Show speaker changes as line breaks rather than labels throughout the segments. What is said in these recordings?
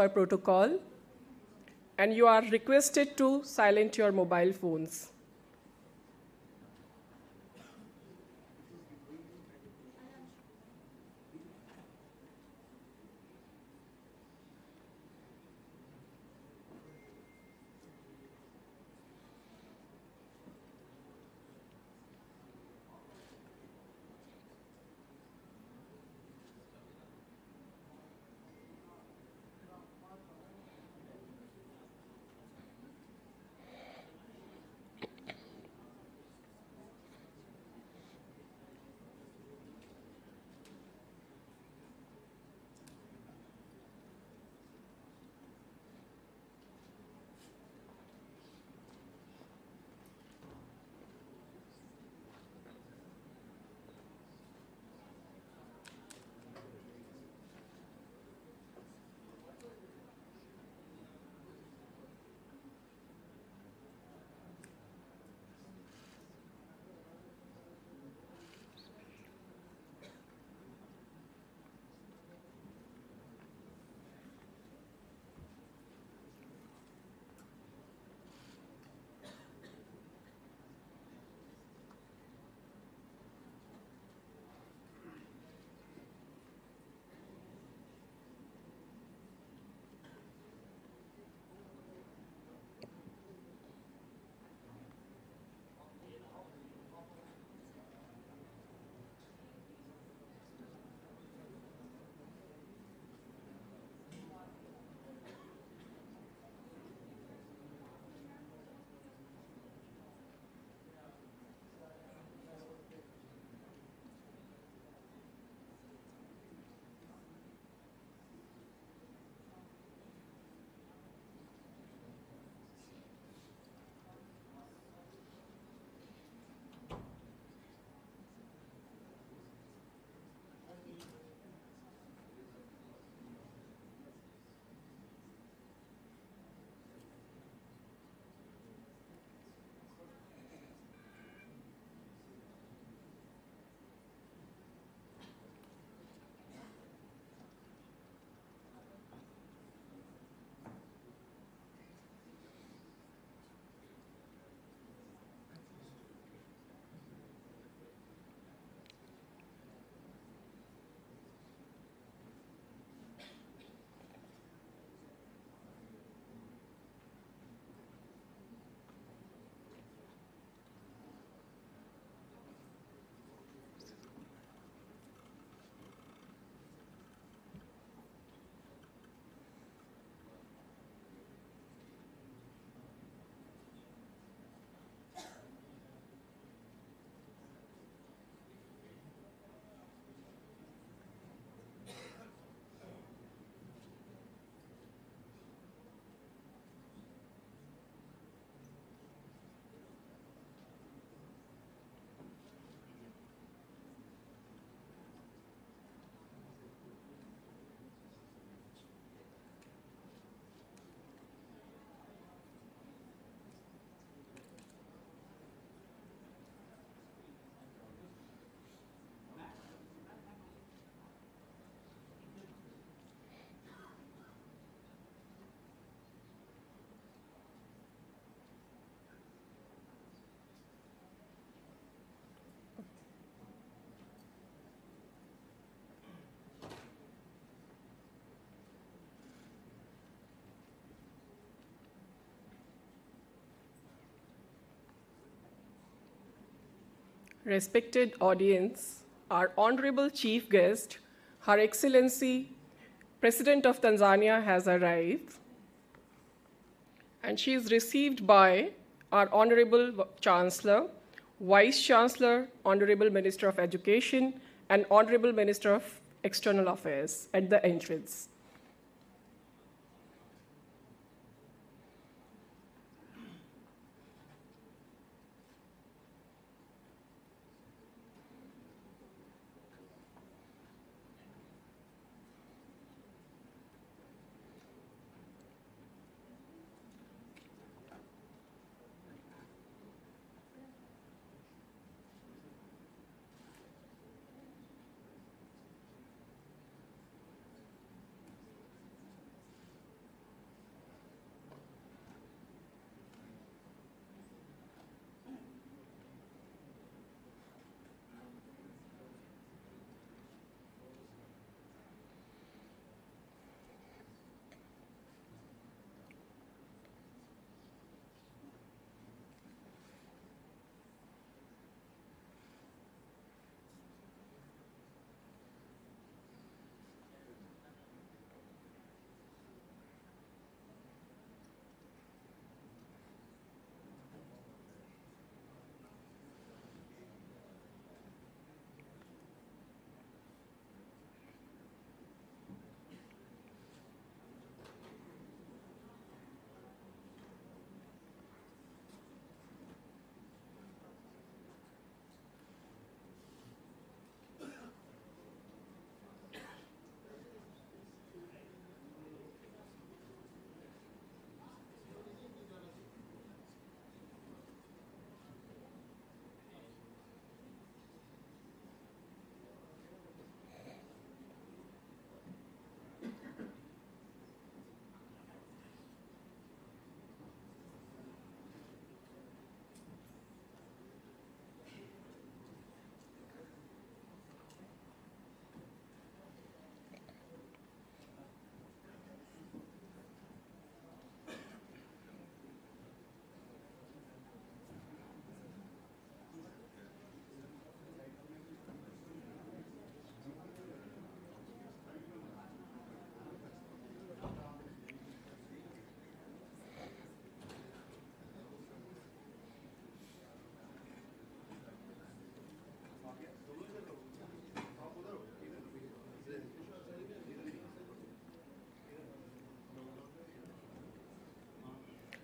per protocol, and you are requested to silence your mobile phones. Respected audience, our honorable chief guest, Her Excellency, President of Tanzania has arrived, and she is received by our Honorable Chancellor, Vice Chancellor, Honorable Minister of Education, and Honorable Minister of External Affairs at the entrance.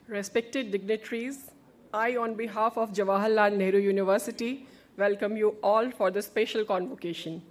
Respected dignitaries, I, on behalf of Jawaharlal Nehru University, welcome you all for the special convocation.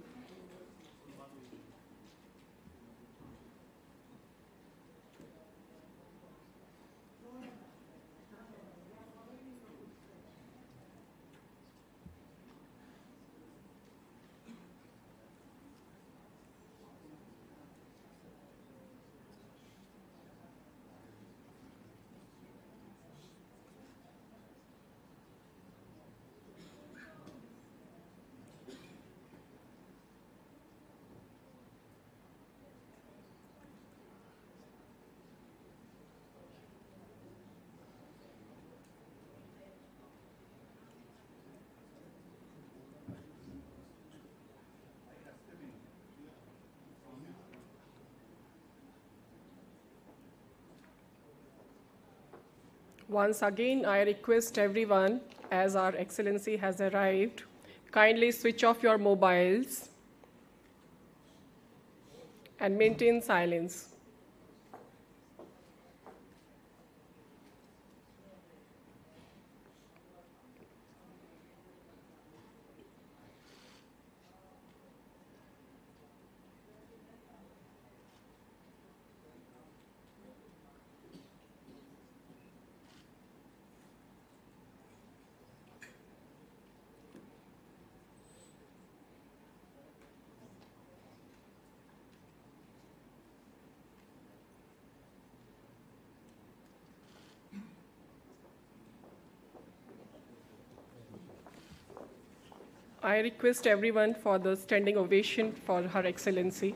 Once again, I request everyone, as our Excellency has arrived, kindly switch off your mobiles and maintain silence. I request everyone for the standing ovation for Her Excellency.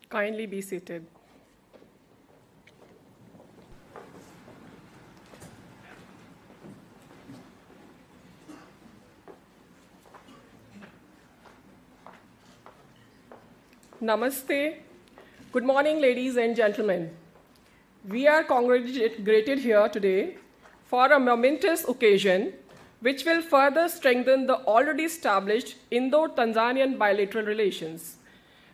Kindly be seated. Namaste. Good morning, ladies and gentlemen. We are congregated here today for a momentous occasion which will further strengthen the already established Indo-Tanzanian bilateral relations.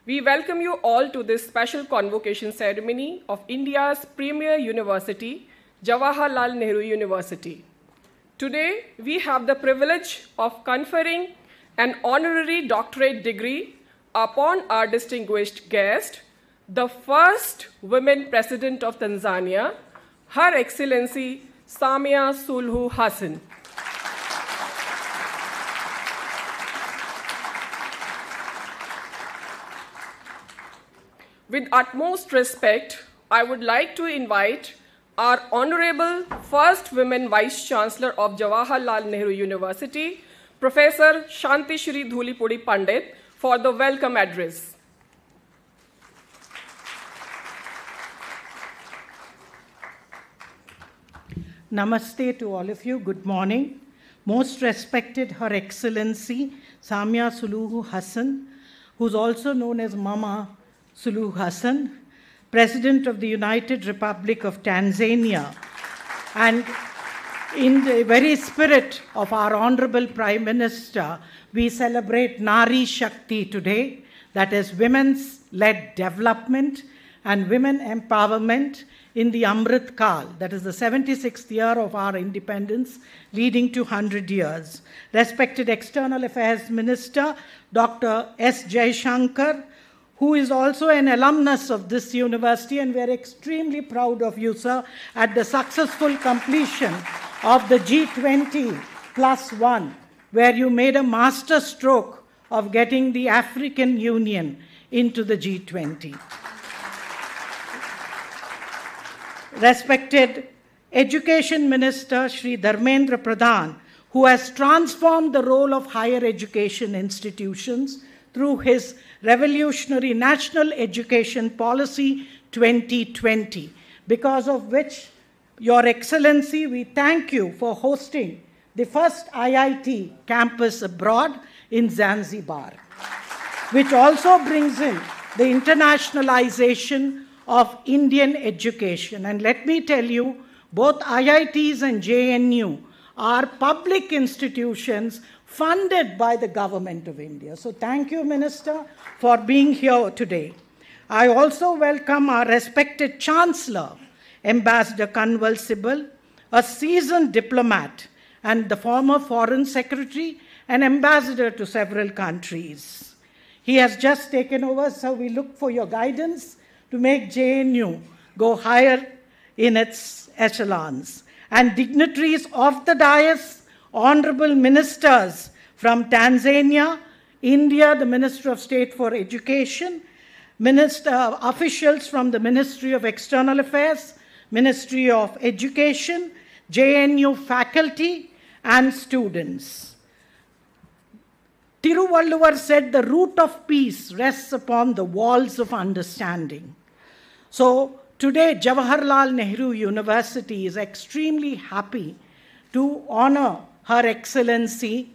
We welcome you all to this special convocation ceremony of India's premier university, Jawaharlal Nehru University. Today, we have the privilege of conferring an honorary doctorate degree upon our distinguished guest, the first women president of Tanzania, Her Excellency Samia Suluhu Hassan. With utmost respect, I would like to invite our Honorable First Women Vice Chancellor of Jawaharlal Nehru University, Professor Shanti Shri Dhulipudi Pandit, for the welcome address.
Namaste to all of you. Good morning. Most respected Her Excellency Samia Suluhu Hassan, who's also known as Mama Suluhu Hassan, President of the United Republic of Tanzania, and in the very spirit of our Honorable Prime Minister, we celebrate Nari Shakti today, that is women's-led development and women empowerment in the Amrit Kal, that is the 76th year of our independence, leading to 100 years. Respected External Affairs Minister, Dr. S. Jaishankar, who is also an alumnus of this university, and we're extremely proud of you, sir, at the successful completion of the G20+1, where you made a master stroke of getting the African Union into the G20. Respected Education Minister Shri Dharmendra Pradhan, who has transformed the role of higher education institutions through his revolutionary National Education Policy 2020, because of which, Your Excellency, we thank you for hosting the first IIT campus abroad in Zanzibar, which also brings in the internationalization of Indian education. And let me tell you, Both IITs and JNU are public institutions funded by the government of India. So thank you, Minister, for being here today. I also welcome our respected Chancellor, Ambassador Kanwal Sibal, a seasoned diplomat and the former Foreign Secretary and Ambassador to several countries. He has just taken over, so we look for your guidance to make JNU go higher in its echelons. And dignitaries of the dais, honorable ministers from Tanzania, India, the Minister of State for Education, officials from the Ministry of External Affairs, Ministry of Education, JNU faculty, and students. Tiruvalluvar said the root of peace rests upon the walls of understanding. So today, Jawaharlal Nehru University is extremely happy to honor Her Excellency,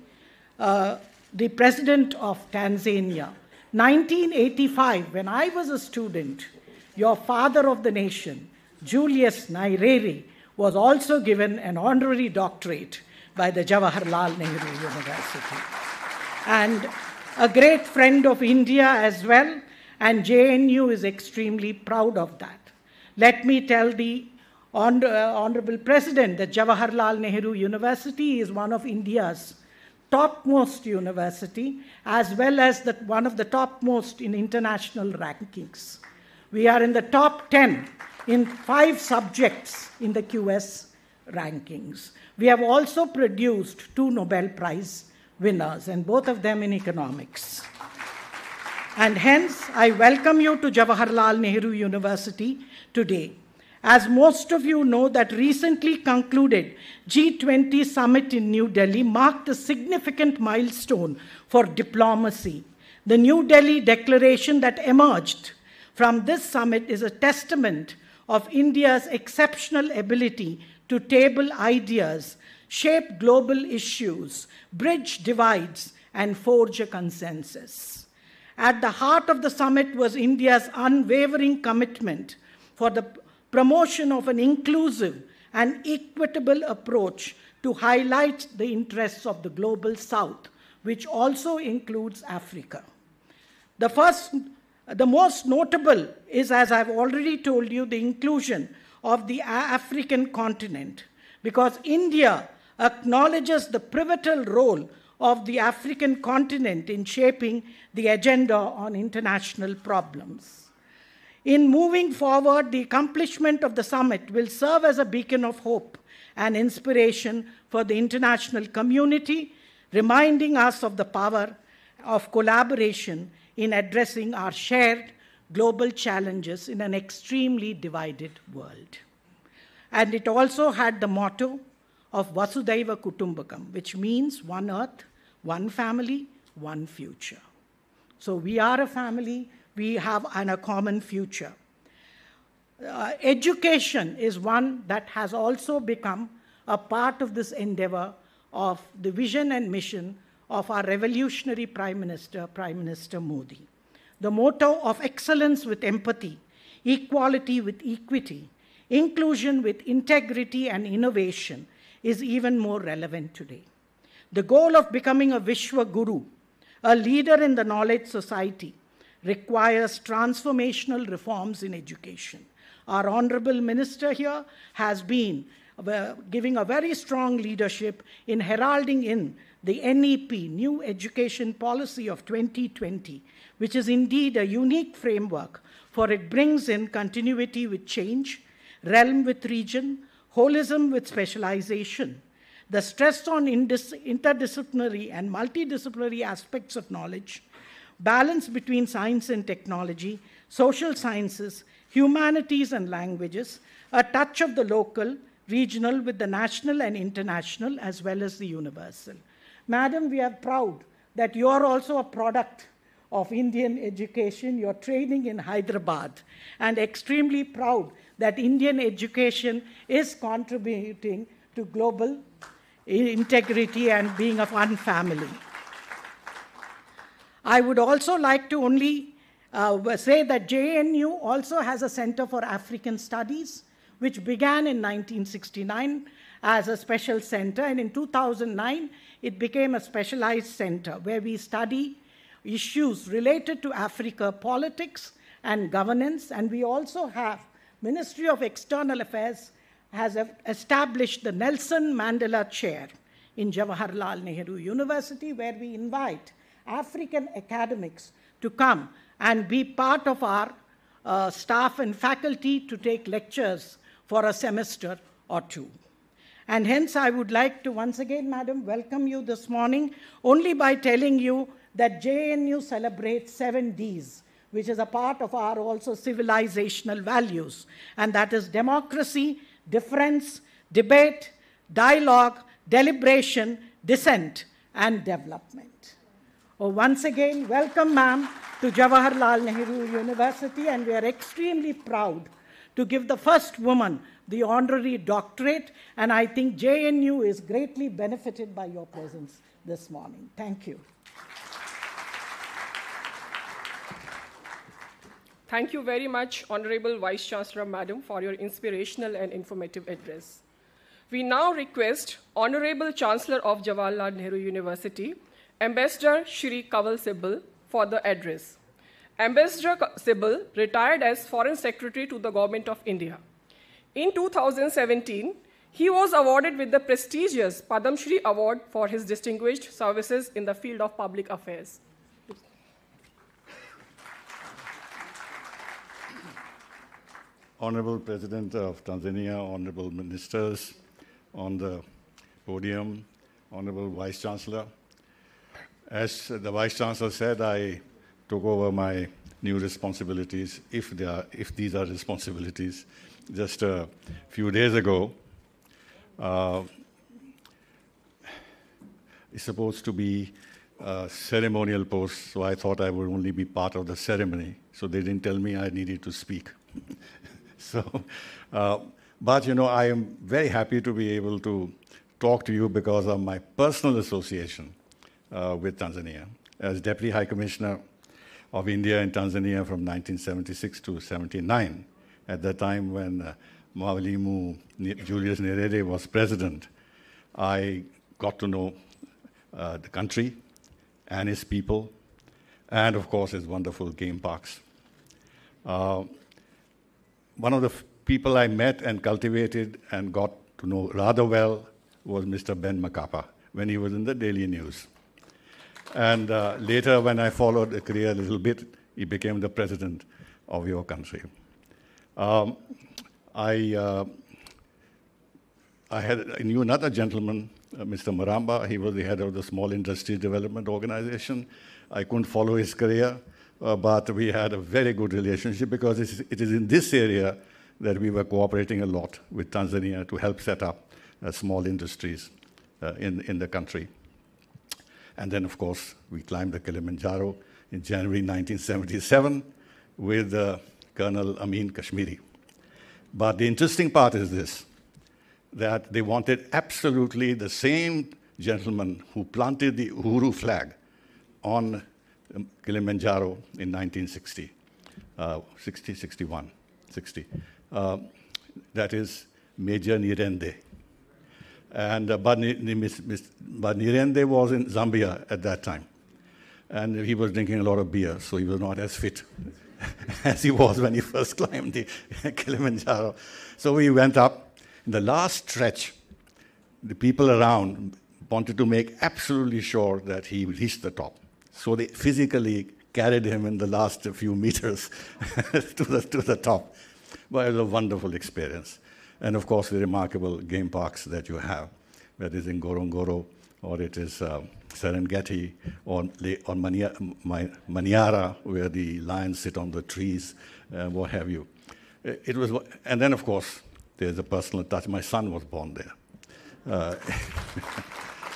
the President of Tanzania. 1985, when I was a student, your father of the nation, Julius Nyerere, was also given an honorary doctorate by the Jawaharlal Nehru University. And a great friend of India as well, and JNU is extremely proud of that. Let me tell the Honorable President that Jawaharlal Nehru University is one of India's topmost university, as well as one of the topmost in international rankings. We are in the top 10 in 5 subjects in the QS rankings. We have also produced 2 Nobel Prize winners, and both of them in economics. And hence, I welcome you to Jawaharlal Nehru University today. As most of you know, that recently concluded G20 summit in New Delhi marked a significant milestone for diplomacy. The New Delhi declaration that emerged from this summit is a testament of India's exceptional ability to table ideas, shape global issues, bridge divides, and forge a consensus. At the heart of the summit was India's unwavering commitment for the promotion of an inclusive and equitable approach to highlight the interests of the global South, which also includes Africa. The most notable is, as I've already told you, the inclusion of the African continent, because India acknowledges the pivotal role of the African continent in shaping the agenda on international problems. In moving forward, the accomplishment of the summit will serve as a beacon of hope and inspiration for the international community, reminding us of the power of collaboration in addressing our shared global challenges in an extremely divided world. And it also had the motto of Vasudhaiva Kutumbakam, which means one earth, one family, one future. So we are a family. We have a common future. Education is one that has also become a part of this endeavor of the vision and mission of our revolutionary Prime Minister Modi. The motto of excellence with empathy, equality with equity, inclusion with integrity and innovation is even more relevant today. The goal of becoming a Vishwa Guru, a leader in the knowledge society, requires transformational reforms in education. Our Honorable Minister here has been giving a very strong leadership in heralding in the NEP, New Education Policy of 2020, which is indeed a unique framework, for it brings in continuity with change, realm with region, holism with specialization, the stress on interdisciplinary and multidisciplinary aspects of knowledge, balance between science and technology, social sciences, humanities and languages, a touch of the local, regional with the national and international, as well as the universal. Madam, we are proud that you are also a product of Indian education. You're training in Hyderabad, and extremely proud that Indian education is contributing to global integrity and being of one family. I would also like to only say that JNU also has a Center for African Studies, which began in 1969 as a special center, and in 2009, it became a specialized center where we study issues related to Africa politics and governance, and we also have Ministry of External Affairs has established the Nelson Mandela Chair in Jawaharlal Nehru University, where we invite African academics to come and be part of our staff and faculty to take lectures for a semester or two. And hence, I would like to once again, Madam, welcome you this morning, only by telling you that JNU celebrates 7 Ds, which is a part of our also civilizational values, and that is democracy, difference, debate, dialogue, deliberation, dissent, and development. Once again, welcome, ma'am, to Jawaharlal Nehru University, and we are extremely proud to give the first woman the honorary doctorate, and I think JNU is greatly benefited by your presence this morning. Thank you.
Thank you very much, Honorable Vice Chancellor, Madam, for your inspirational and informative address. We now request Honorable Chancellor of Jawaharlal Nehru University, Ambassador Shri Kanwal Sibal, for the address. Ambassador Sibal retired as Foreign Secretary to the Government of India. In 2017, he was awarded with the prestigious Padma Shri Award for his distinguished services in the field of public affairs.
Honorable President of Tanzania, honorable ministers on the podium, honorable Vice Chancellor. As the Vice Chancellor said, I took over my new responsibilities, if these are responsibilities, just a few days ago. It's supposed to be a ceremonial post, so I thought I would only be part of the ceremony, so they didn't tell me I needed to speak. But you know, I am very happy to be able to talk to you because of my personal association with Tanzania. As Deputy High Commissioner of India in Tanzania from 1976 to 79, at the time when Mwalimu Julius Nyerere was president, I got to know the country and its people, and of course its wonderful game parks. One of the people I met and cultivated and got to know rather well was Mr. Ben Makapa when he was in the Daily News. And later, when I followed the career a little bit, he became the president of your country. I knew another gentleman, Mr. Maramba. He was the head of the Small Industries Development Organization. I couldn't follow his career, but we had a very good relationship because it is in this area that we were cooperating a lot with Tanzania to help set up small industries in the country. And then, of course, we climbed the Kilimanjaro in January 1977 with Colonel Amin Kashmiri. But the interesting part is this, that they wanted absolutely the same gentleman who planted the Uhuru flag on Kilimanjaro in 1960, 60. That is Major Nirende. And but Nirende was in Zambia at that time. And he was drinking a lot of beer, so he was not as fit as he was when he first climbed the Kilimanjaro. So we went up. In the last stretch, the people around wanted to make absolutely sure that he reached the top. So they physically carried him in the last few meters to the top. But it was a wonderful experience. And of course, the remarkable game parks that you have, whether it's in Ngorongoro, or it is Serengeti, or Manyara, where the lions sit on the trees, what have you. It was, and then, of course, there's a personal touch. My son was born there,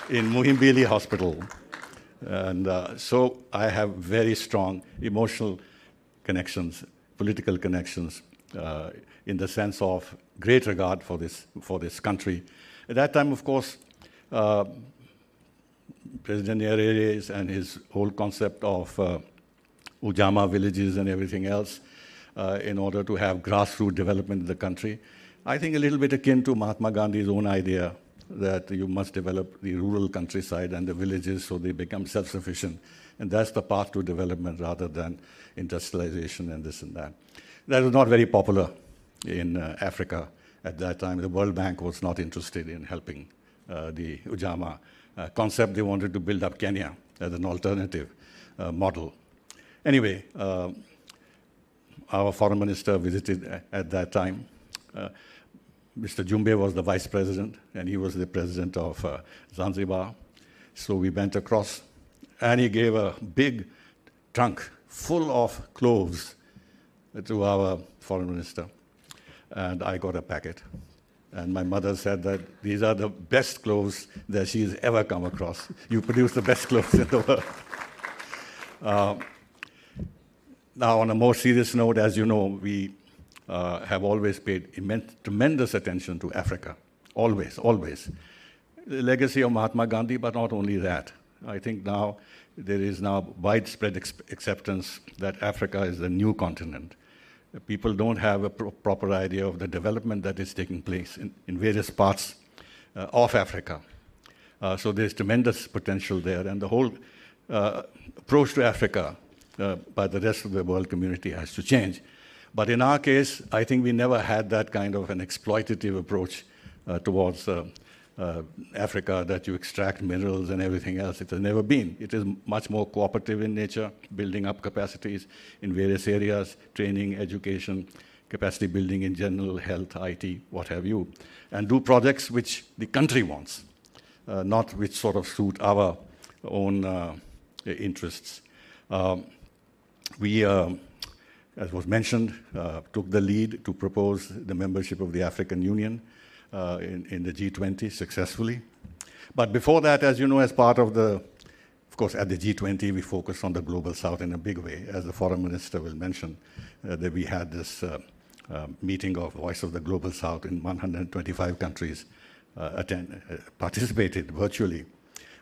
in Muhimbili Hospital. And so I have very strong emotional connections, political connections, in the sense of great regard for this country. At that time, of course, President Nyerere and his whole concept of Ujamaa villages and everything else, in order to have grassroots development in the country, I think a little bit akin to Mahatma Gandhi's own idea that you must develop the rural countryside and the villages so they become self-sufficient. And that's the path to development rather than industrialization and this and that. That was not very popular in Africa at that time. The World Bank was not interested in helping the Ujamaa concept. They wanted to build up Kenya as an alternative model. Anyway, our foreign minister visited at that time. Mr. Jumbe was the vice president, and he was the president of Zanzibar. So we went across, and he gave a big trunk full of cloves to our foreign minister. And I got a packet. And my mother said that these are the best cloves that she's ever come across. You produce the best cloves in the world. Now, on a more serious note, as you know, we have always paid tremendous attention to Africa. Always, always. The legacy of Mahatma Gandhi, but not only that. I think now there is now widespread acceptance that Africa is the new continent. People don't have a proper idea of the development that is taking place in various parts of Africa. So there's tremendous potential there, and the whole approach to Africa by the rest of the world community has to change. But in our case, I think we never had that kind of an exploitative approach towards Africa, that you extract minerals and everything else. It has never been. It is much more cooperative in nature, building up capacities in various areas, training, education, capacity building in general, health, IT, what have you, and do projects which the country wants, not which sort of suit our own interests. We, as was mentioned, took the lead to propose the membership of the African Union in the G20 successfully. But before that, as you know, as part of of course, at the G20, we focused on the Global South in a big way. As the Foreign Minister will mention, that we had this meeting of Voice of the Global South in 125 countries participated virtually.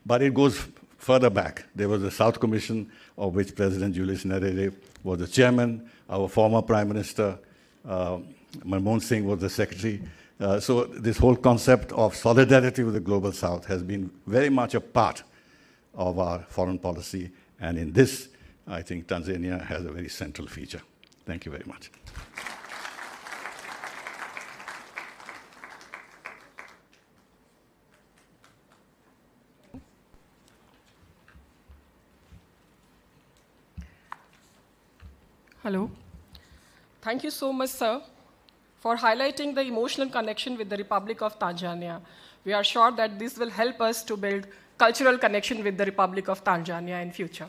But it goes further back. There was a South Commission of which President Julius Nyerere was the chairman. Our former Prime Minister, Manmohan Singh, was the secretary. So this whole concept of solidarity with the Global South has been very much a part of our foreign policy. And in this, I think Tanzania has a very central feature. Thank you very much.
Hello. Thank you so much, sir, for highlighting the emotional connection with the Republic of Tanzania. We are sure that this will help us to build cultural connection with the Republic of Tanzania in future.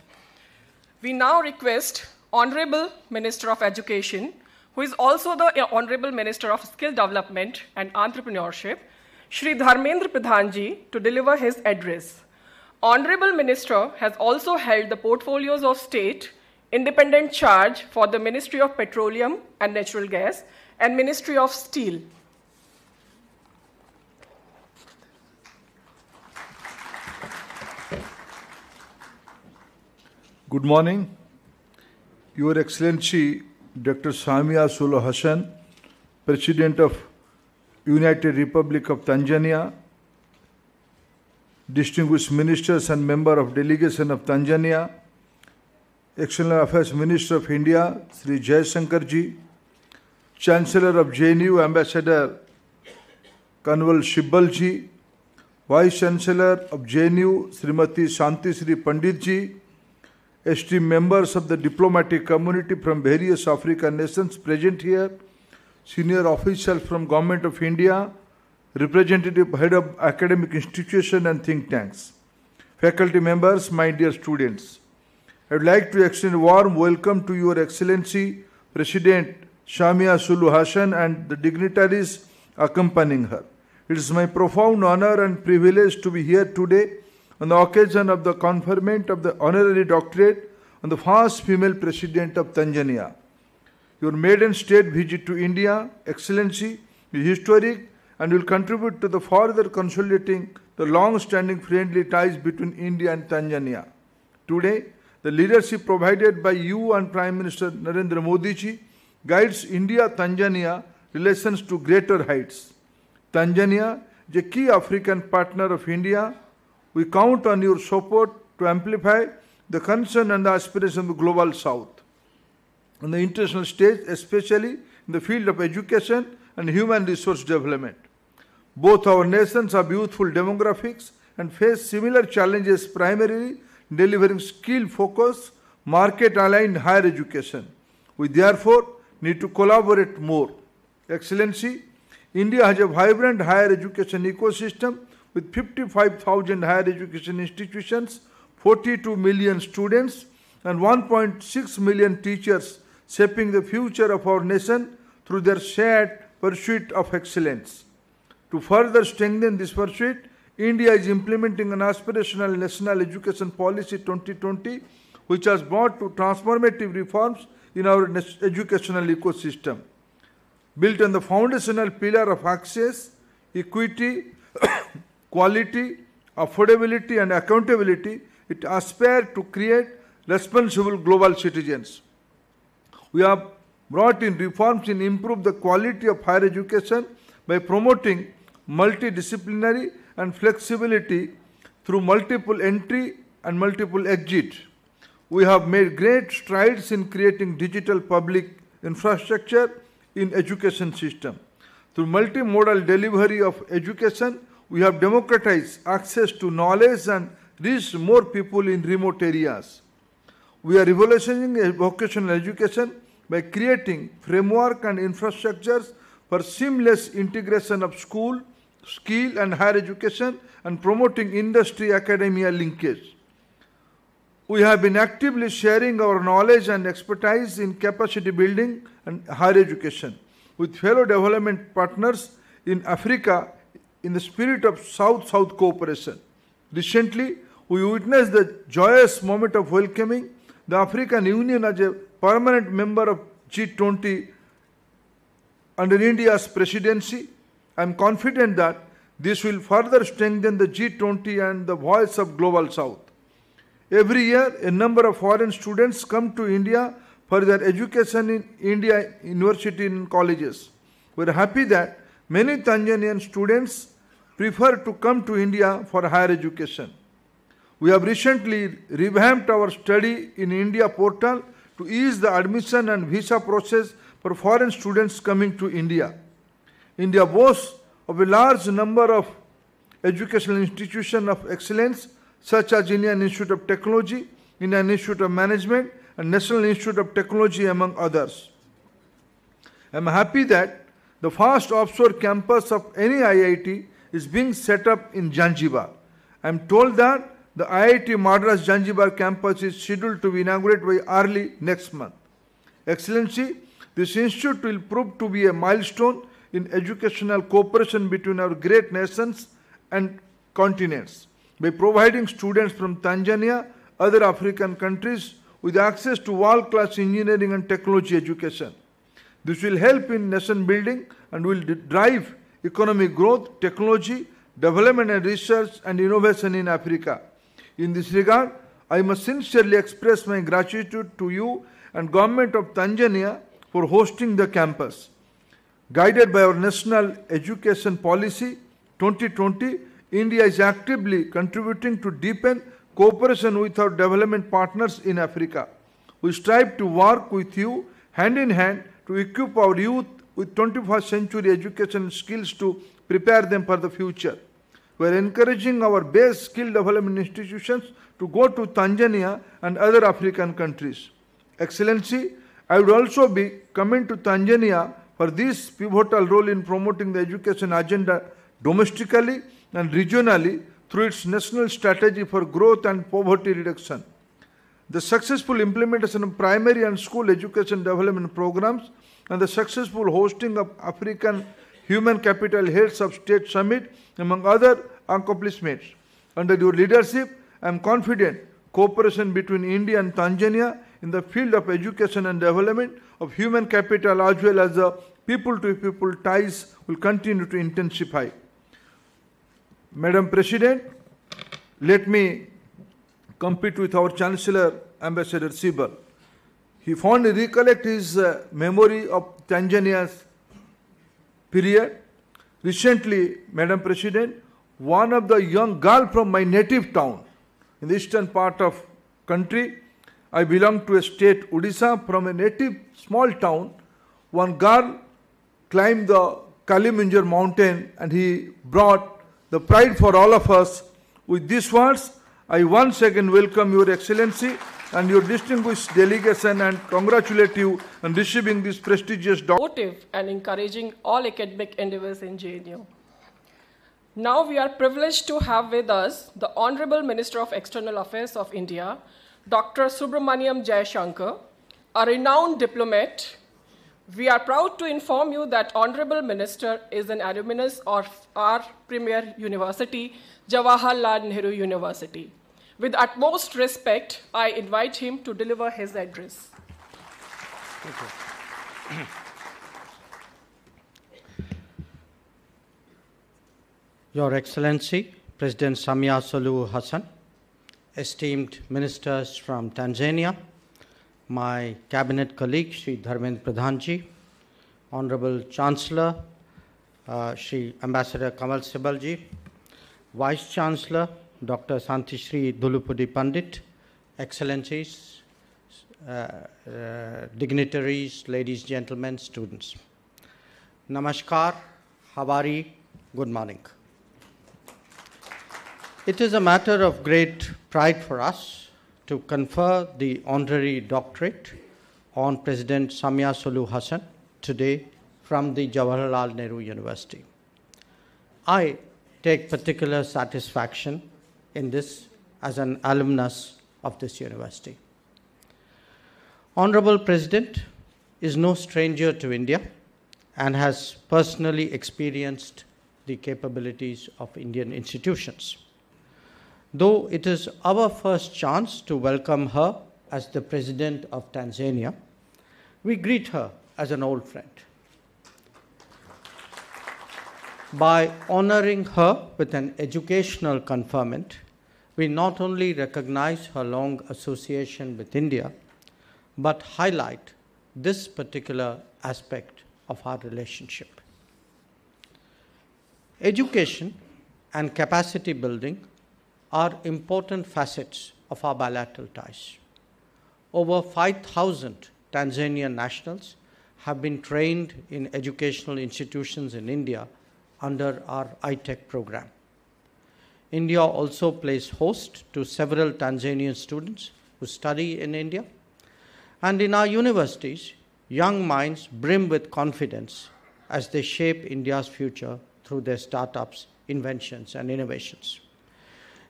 We now request Honorable Minister of Education, who is also the Honorable Minister of Skill Development and Entrepreneurship, Shri Dharmendra Pradhan Ji, to deliver his address. Honorable Minister has also held the portfolios of State, Independent Charge for the Ministry of Petroleum and Natural Gas, and Ministry of Steel.
Good morning. Your Excellency, Dr. Samia Suluhu Hassan, President of United Republic of Tanzania, distinguished ministers and member of delegation of Tanzania, External Affairs Minister of India, Sri Jaishankar Ji, Chancellor of JNU, Ambassador Kanwal Shibbal Ji, Vice Chancellor of JNU, Srimati Shanti Sri Pandit Ji, esteemed members of the diplomatic community from various African nations present here, senior officials from Government of India, representative head of academic institution and think tanks, faculty members, my dear students. I would like to extend a warm welcome to Your Excellency, President Samia Suluhu Hassan and the dignitaries accompanying her. It is my profound honor and privilege to be here today on the occasion of the conferment of the honorary doctorate on the first female President of Tanzania. Your maiden state visit to India, Excellency, is historic and will contribute to the further consolidating the long-standing friendly ties between India and Tanzania. Today, the leadership provided by you and Prime Minister Narendra Modi ji guides India-Tanzania relations to greater heights. Tanzania is a key African partner of India. We count on your support to amplify the concern and the aspirations of the global South on the international stage, especially in the field of education and human resource development. Both our nations have youthful demographics and face similar challenges, primarily delivering skill-focused, market-aligned higher education. We therefore need to collaborate more. Excellency, India has a vibrant higher education ecosystem with 55,000 higher education institutions, 42 million students, and 1.6 million teachers shaping the future of our nation through their shared pursuit of excellence. To further strengthen this pursuit, India is implementing an aspirational National Education Policy 2020, which has brought to transformative reforms in our educational ecosystem. Built on the foundational pillar of access, equity, quality, affordability, and accountability, it aspires to create responsible global citizens. We have brought in reforms in improve the quality of higher education by promoting multidisciplinary and flexibility through multiple entry and multiple exit. We have made great strides in creating digital public infrastructure in education system. Through multimodal delivery of education, we have democratized access to knowledge and reached more people in remote areas. We are revolutionizing vocational education by creating framework and infrastructures for seamless integration of school, skill and higher education and promoting industry-academia linkage. We have been actively sharing our knowledge and expertise in capacity building and higher education with fellow development partners in Africa in the spirit of South-South cooperation. Recently, we witnessed the joyous moment of welcoming the African Union as a permanent member of G20 under India's presidency. I am confident that this will further strengthen the G20 and the voice of Global South. Every year, a number of foreign students come to India for their education in India university and colleges. We are happy that many Tanzanian students prefer to come to India for higher education. We have recently revamped our Study in India portal to ease the admission and visa process for foreign students coming to India. India boasts of a large number of educational institutions of excellence such as Indian Institute of Technology, Indian Institute of Management, and National Institute of Technology, among others. I am happy that the first offshore campus of any IIT is being set up in Zanzibar. I am told that the IIT Madras Zanzibar campus is scheduled to be inaugurated by early next month. Excellency, this institute will prove to be a milestone in educational cooperation between our great nations and continents by providing students from Tanzania, other African countries with access to world-class engineering and technology education. This will help in nation building and will drive economic growth, technology, development and research and innovation in Africa. In this regard, I must sincerely express my gratitude to you and Government of Tanzania for hosting the campus. Guided by our National Education Policy 2020, India is actively contributing to deepen cooperation with our development partners in Africa. We strive to work with you hand in hand to equip our youth with 21st century education skills to prepare them for the future. We are encouraging our base skill development institutions to go to Tanzania and other African countries. Excellency, I would also be coming to Tanzania for this pivotal role in promoting the education agenda domestically and regionally through its national strategy for growth and poverty reduction. The successful implementation of primary and school education development programs and the successful hosting of African Human Capital Heads of State Summit, among other accomplishments. Under your leadership, I am confident cooperation between India and Tanzania in the field of education and development of human capital as well as the people-to-people ties will continue to intensify. Madam President, let me compete with our Chancellor, Ambassador Sibal. He fondly recollect his memory of Tanzania's period. Recently, Madam President, one of the young girl from my native town in the eastern part of country, I belong to a state, Odisha, from a native small town. One girl climbed the Kalimanjaro mountain and he brought the pride for all of us. With these words, I once again welcome Your Excellency and your distinguished delegation and congratulate you on receiving this prestigious
Supportive and encouraging all academic endeavors in JNU. Now we are privileged to have with us the Honorable Minister of External Affairs of India, Dr. Subramaniam Jaishankar, a renowned diplomat. We are proud to inform you that Honorable Minister is an alumnus of our premier university, Jawaharlal Nehru University. With utmost respect, I invite him to deliver his address.
Thank you. Your Excellency, President Samia Suluhu Hassan, esteemed ministers from Tanzania, my cabinet colleague, Shri Dharmendra Pradhanji, Honorable Chancellor, Shri Ambassador Kamal Sibalji, Vice Chancellor, Dr. Santishri Dhulupudi Pandit, Excellencies, dignitaries, ladies, gentlemen, students. Namaskar, Havari, good morning. It is a matter of great pride for us to confer the honorary doctorate on President Samia Suluhu Hassan today from the Jawaharlal Nehru University. I take particular satisfaction in this as an alumnus of this university. Honorable President is no stranger to India and has personally experienced the capabilities of Indian institutions. Though it is our first chance to welcome her as the President of Tanzania, we greet her as an old friend. By honoring her with an educational conferment, we not only recognize her long association with India, but highlight this particular aspect of our relationship. Education and capacity building are important facets of our bilateral ties. Over 5,000 Tanzanian nationals have been trained in educational institutions in India under our ITEC program. India also plays host to several Tanzanian students who study in India. And in our universities, young minds brim with confidence as they shape India's future through their startups, inventions, and innovations.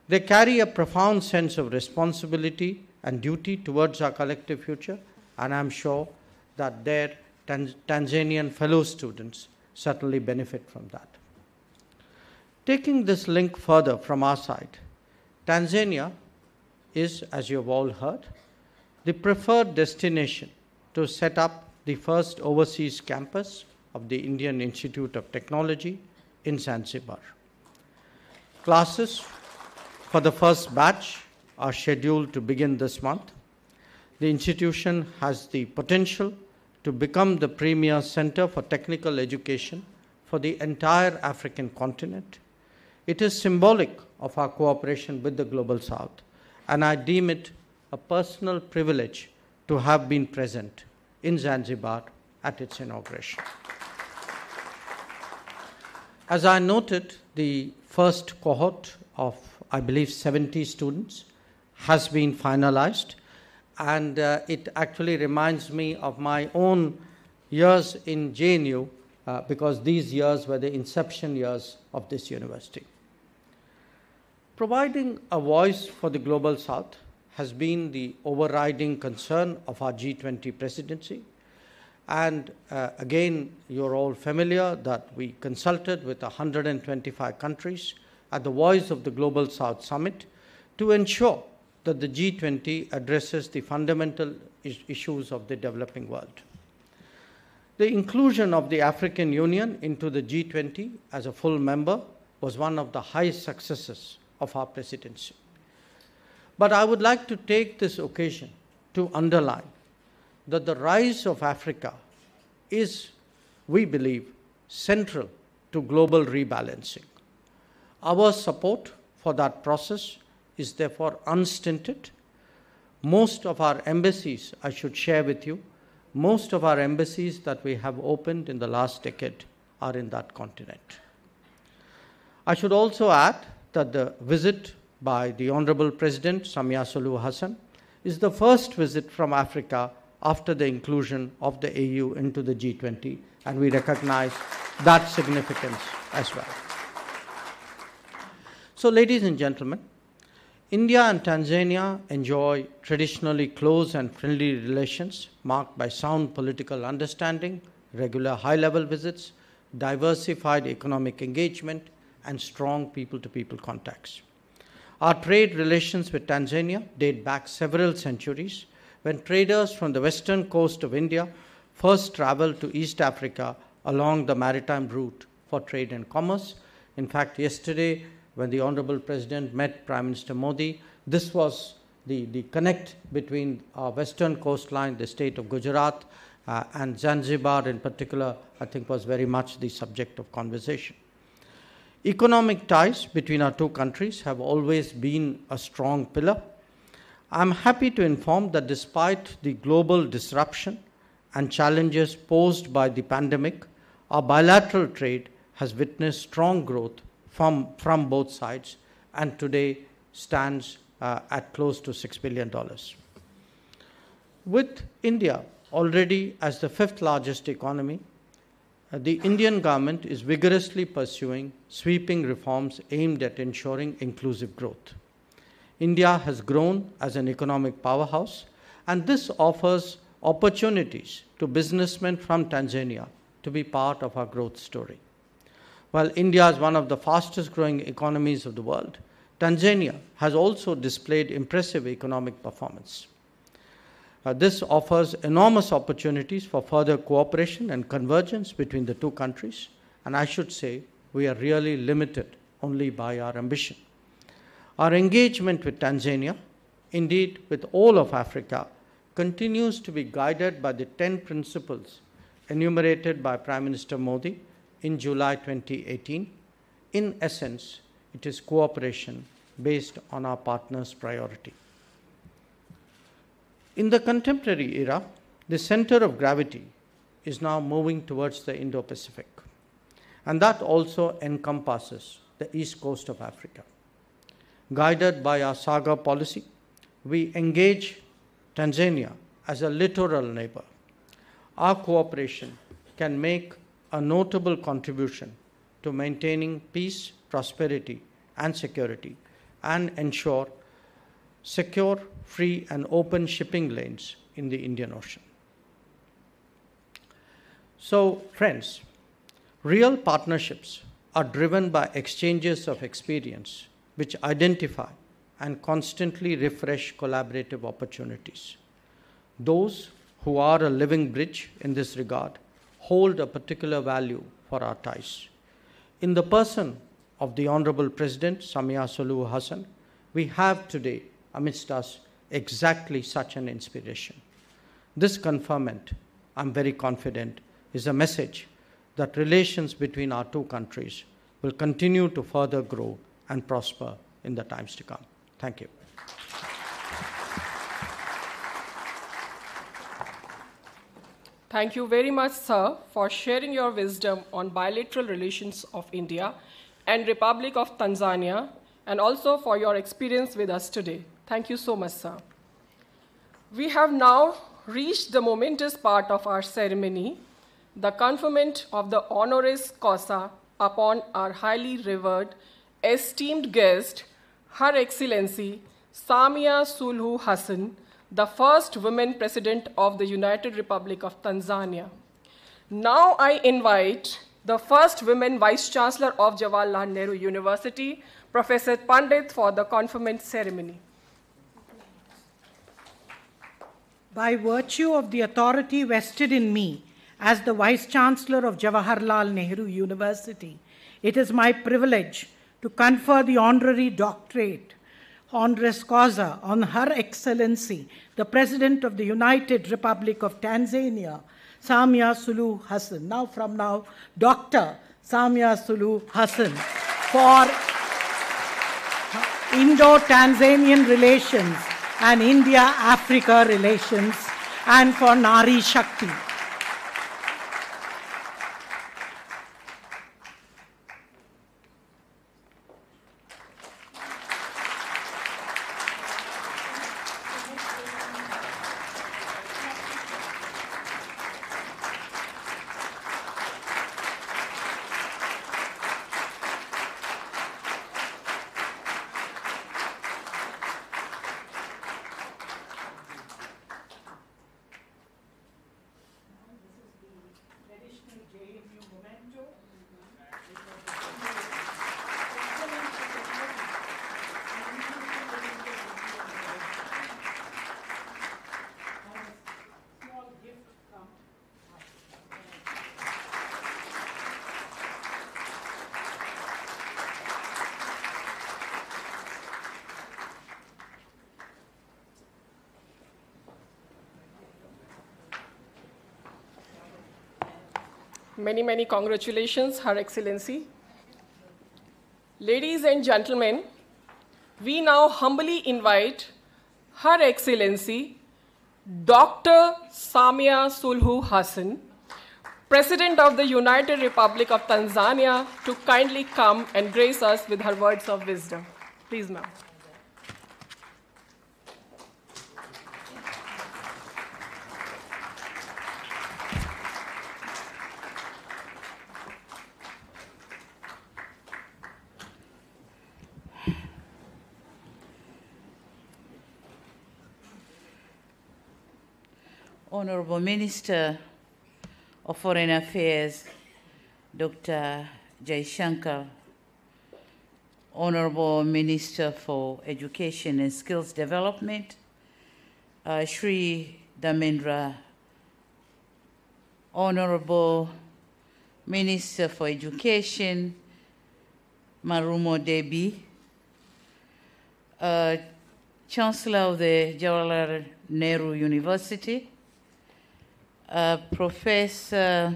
They carry a profound sense of responsibility and duty towards our collective future, and I'm sure that their Tanzanian fellow students certainly benefit from that. Taking this link further from our side, Tanzania is, as you have all heard, the preferred destination to set up the first overseas campus of the Indian Institute of Technology in Zanzibar. Classes for the first batch are scheduled to begin this month. The institution has the potential to become the premier center for technical education for the entire African continent. It is symbolic of our cooperation with the Global South, and I deem it a personal privilege to have been present in Zanzibar at its inauguration. As I noted, the first cohort of, I believe, 70 students has been finalized, and it actually reminds me of my own years in JNU because these years were the inception years of this university. Providing a voice for the Global South has been the overriding concern of our G20 presidency. And again, you're all familiar that we consulted with 125 countries at the Voice of the Global South Summit to ensure that the G20 addresses the fundamental issues of the developing world. The inclusion of the African Union into the G20 as a full member was one of the highest successes of our presidency. But I would like to take this occasion to underline that the rise of Africa is, we believe, central to global rebalancing. Our support for that process is therefore unstinted. Most of our embassies, I should share with you, most of our embassies that we have opened in the last decade are in that continent. I should also add that the visit by the Honorable President Samia Suluhu Hassan is the first visit from Africa after the inclusion of the AU into the G20, and we recognize that significance as well. So, ladies and gentlemen, India and Tanzania enjoy traditionally close and friendly relations marked by sound political understanding, regular high-level visits, diversified economic engagement, and strong people-to-people contacts. Our trade relations with Tanzania date back several centuries when traders from the western coast of India first traveled to East Africa along the maritime route for trade and commerce. In fact, yesterday, when the Honorable President met Prime Minister Modi, this was the connect between our western coastline, the state of Gujarat, and Zanzibar in particular, I think was very much the subject of conversation. Economic ties between our two countries have always been a strong pillar. I'm happy to inform that despite the global disruption and challenges posed by the pandemic, our bilateral trade has witnessed strong growth from both sides and today stands at close to $6 billion. With India already as the fifth largest economy, the Indian government is vigorously pursuing sweeping reforms aimed at ensuring inclusive growth. India has grown as an economic powerhouse, and this offers opportunities to businessmen from Tanzania to be part of our growth story. While India is one of the fastest growing economies of the world, Tanzania has also displayed impressive economic performance. This offers enormous opportunities for further cooperation and convergence between the two countries, and I should say we are really limited only by our ambition. Our engagement with Tanzania, indeed with all of Africa, continues to be guided by the 10 principles enumerated by Prime Minister Modi in July 2018. In essence, it is cooperation based on our partners' priority. In the contemporary era, the center of gravity is now moving towards the Indo-Pacific, and that also encompasses the east coast of Africa. Guided by our SAGA policy, we engage Tanzania as a littoral neighbor. Our cooperation can make a notable contribution to maintaining peace, prosperity, and security, and ensure secure, free, and open shipping lanes in the Indian Ocean. So, friends, real partnerships are driven by exchanges of experience which identify and constantly refresh collaborative opportunities. Those who are a living bridge in this regard hold a particular value for our ties. In the person of the Honorable President Samia Suluhu Hassan, we have today amidst us exactly such an inspiration. This conferment, I'm very confident, is a message that relations between our two countries will continue to further grow and prosper in the times to come. Thank you.
Thank you very much, sir, for sharing your wisdom on bilateral relations of India and Republic of Tanzania, and also for your experience with us today. Thank you so much, sir. We have now reached the momentous part of our ceremony, the conferment of the honoris causa upon our highly revered, esteemed guest, Her Excellency Samia Suluhu Hassan, the first woman president of the United Republic of Tanzania. Now I invite the first women vice chancellor of Jawaharlal Nehru University, Professor Pandit, for the conferment ceremony.
By virtue of the authority vested in me as the Vice Chancellor of Jawaharlal Nehru University, it is my privilege to confer the honorary doctorate, honoris causa, on Her Excellency, the President of the United Republic of Tanzania, Samia Suluhu Hassan. From now, Dr. Samia Suluhu Hassan for Indo-Tanzanian relations and India-Africa relations and for Nari Shakti.
Many, many congratulations, Her Excellency. Ladies and gentlemen, we now humbly invite Her Excellency, Dr. Samia Suluhu Hassan, President of the United Republic of Tanzania, to kindly come and grace us with her words of wisdom. Please, ma'am.
Honorable Minister of Foreign Affairs, Dr. Jaishankar, Honorable Minister for Education and Skills Development, Shri Dharmendra, Honorable Minister for Education, Marumo Debi, Chancellor of the Jawaharlal Nehru University, Professor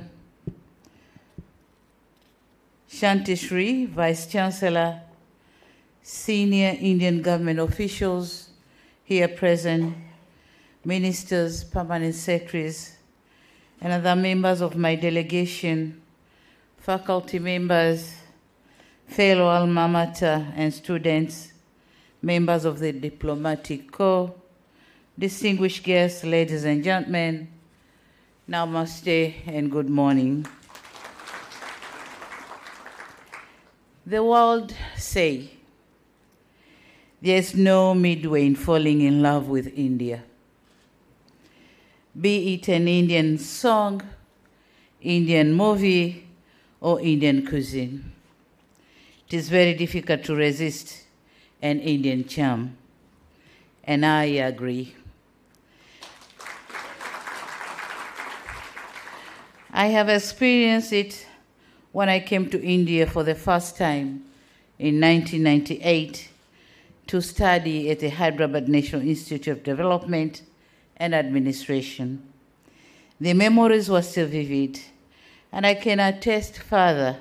Shanti Shri, Vice Chancellor, senior Indian government officials here present, ministers, permanent secretaries, and other members of my delegation, faculty members, fellow alma mater and students, members of the diplomatic corps, distinguished guests, ladies and gentlemen, namaste and good morning. The world say there's no midway in falling in love with India. Be it an Indian song, Indian movie, or Indian cuisine. It is very difficult to resist an Indian charm, and I agree. I have experienced it when I came to India for the first time in 1998 to study at the Hyderabad National Institute of Development and Administration. The memories were still vivid, and I can attest further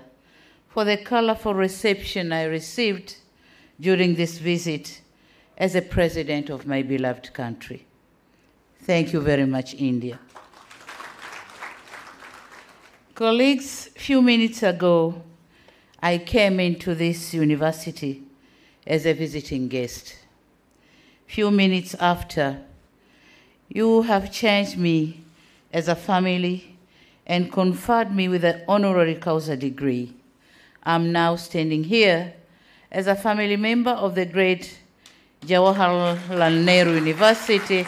for the colorful reception I received during this visit as a president of my beloved country. Thank you very much, India. Colleagues, a few minutes ago, I came into this university as a visiting guest. Few minutes after, you have changed me as a family and conferred me with an honorary causa degree. I'm now standing here as a family member of the great Jawaharlal Nehru University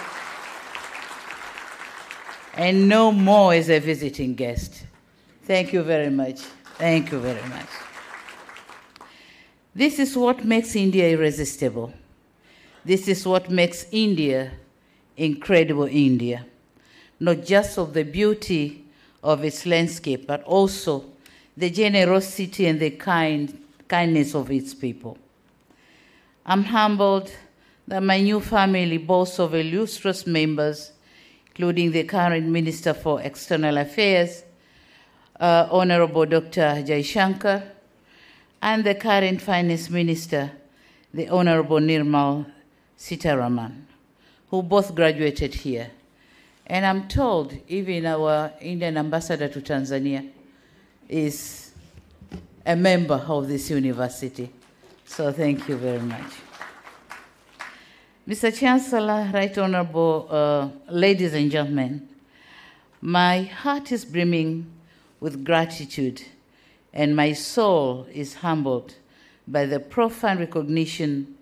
and no more as a visiting guest. Thank you very much. Thank you very much. This is what makes India irresistible. This is what makes India incredible India, not just of the beauty of its landscape, but also the generosity and the kindness of its people. I'm humbled that my new family boasts of illustrious members, including the current Minister for External Affairs, Honorable Dr. Jaishankar, and the current Finance Minister, the Honorable Nirmal Sitaraman, who both graduated here. And I'm told even our Indian ambassador to Tanzania is a member of this university. So thank you very much. Mr. Chancellor, Right Honorable ladies and gentlemen, my heart is brimming with gratitude and my soul is humbled by the profound recognition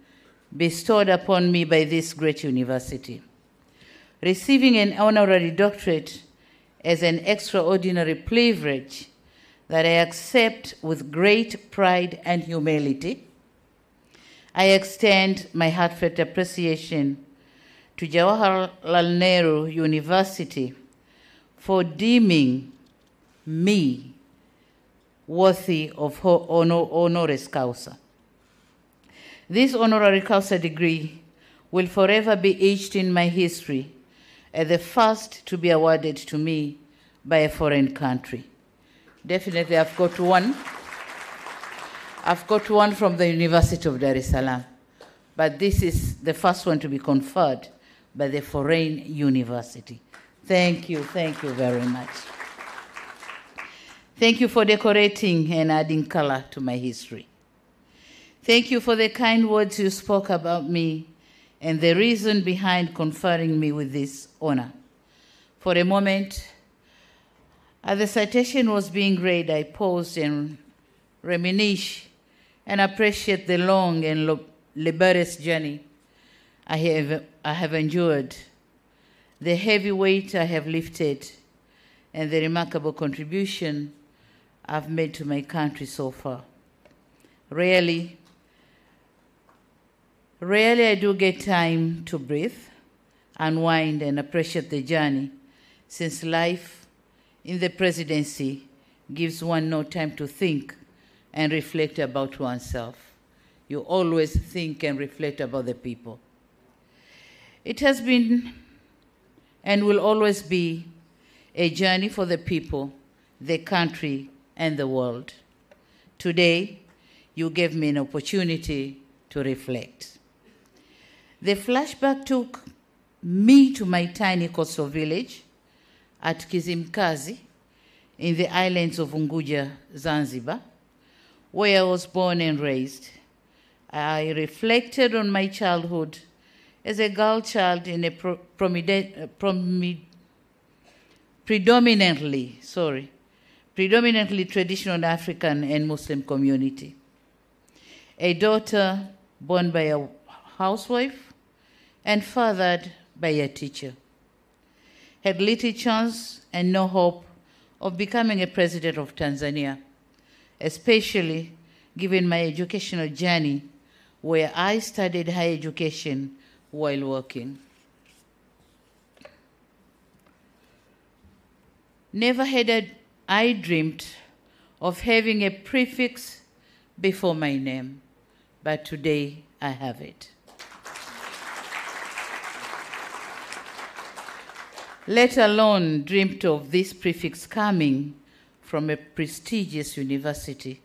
bestowed upon me by this great university. Receiving an honorary doctorate is an extraordinary privilege that I accept with great pride and humility. I extend my heartfelt appreciation to Jawaharlal Nehru University for deeming me worthy of honoris causa. This honorary causa degree will forever be etched in my history as the first to be awarded to me by a foreign country. Definitely, I've got one. I've got one from the University of Dar es Salaam, but this is the first one to be conferred by the foreign university. Thank you very much. Thank you for decorating and adding color to my history. Thank you for the kind words you spoke about me and the reason behind conferring me with this honor. For a moment, as the citation was being read, I paused and reminisced and appreciate the long and laborious journey I have endured, the heavy weight I have lifted, and the remarkable contribution I've made to my country so far. Rarely I do get time to breathe, unwind, and appreciate the journey, since life in the presidency gives one no time to think and reflect about oneself. You always think and reflect about the people. It has been and will always be a journey for the people, the country, and the world. Today, you gave me an opportunity to reflect. The flashback took me to my tiny coastal village at Kizimkazi in the islands of Unguja, Zanzibar, where I was born and raised. I reflected on my childhood as a girl child in a predominantly traditional African and Muslim community. A daughter born by a housewife and fathered by a teacher. Had little chance and no hope of becoming a president of Tanzania, especially given my educational journey where I studied higher education while working. Never had I dreamed of having a prefix before my name, but today I have it. Let alone dreamt of this prefix coming from a prestigious university,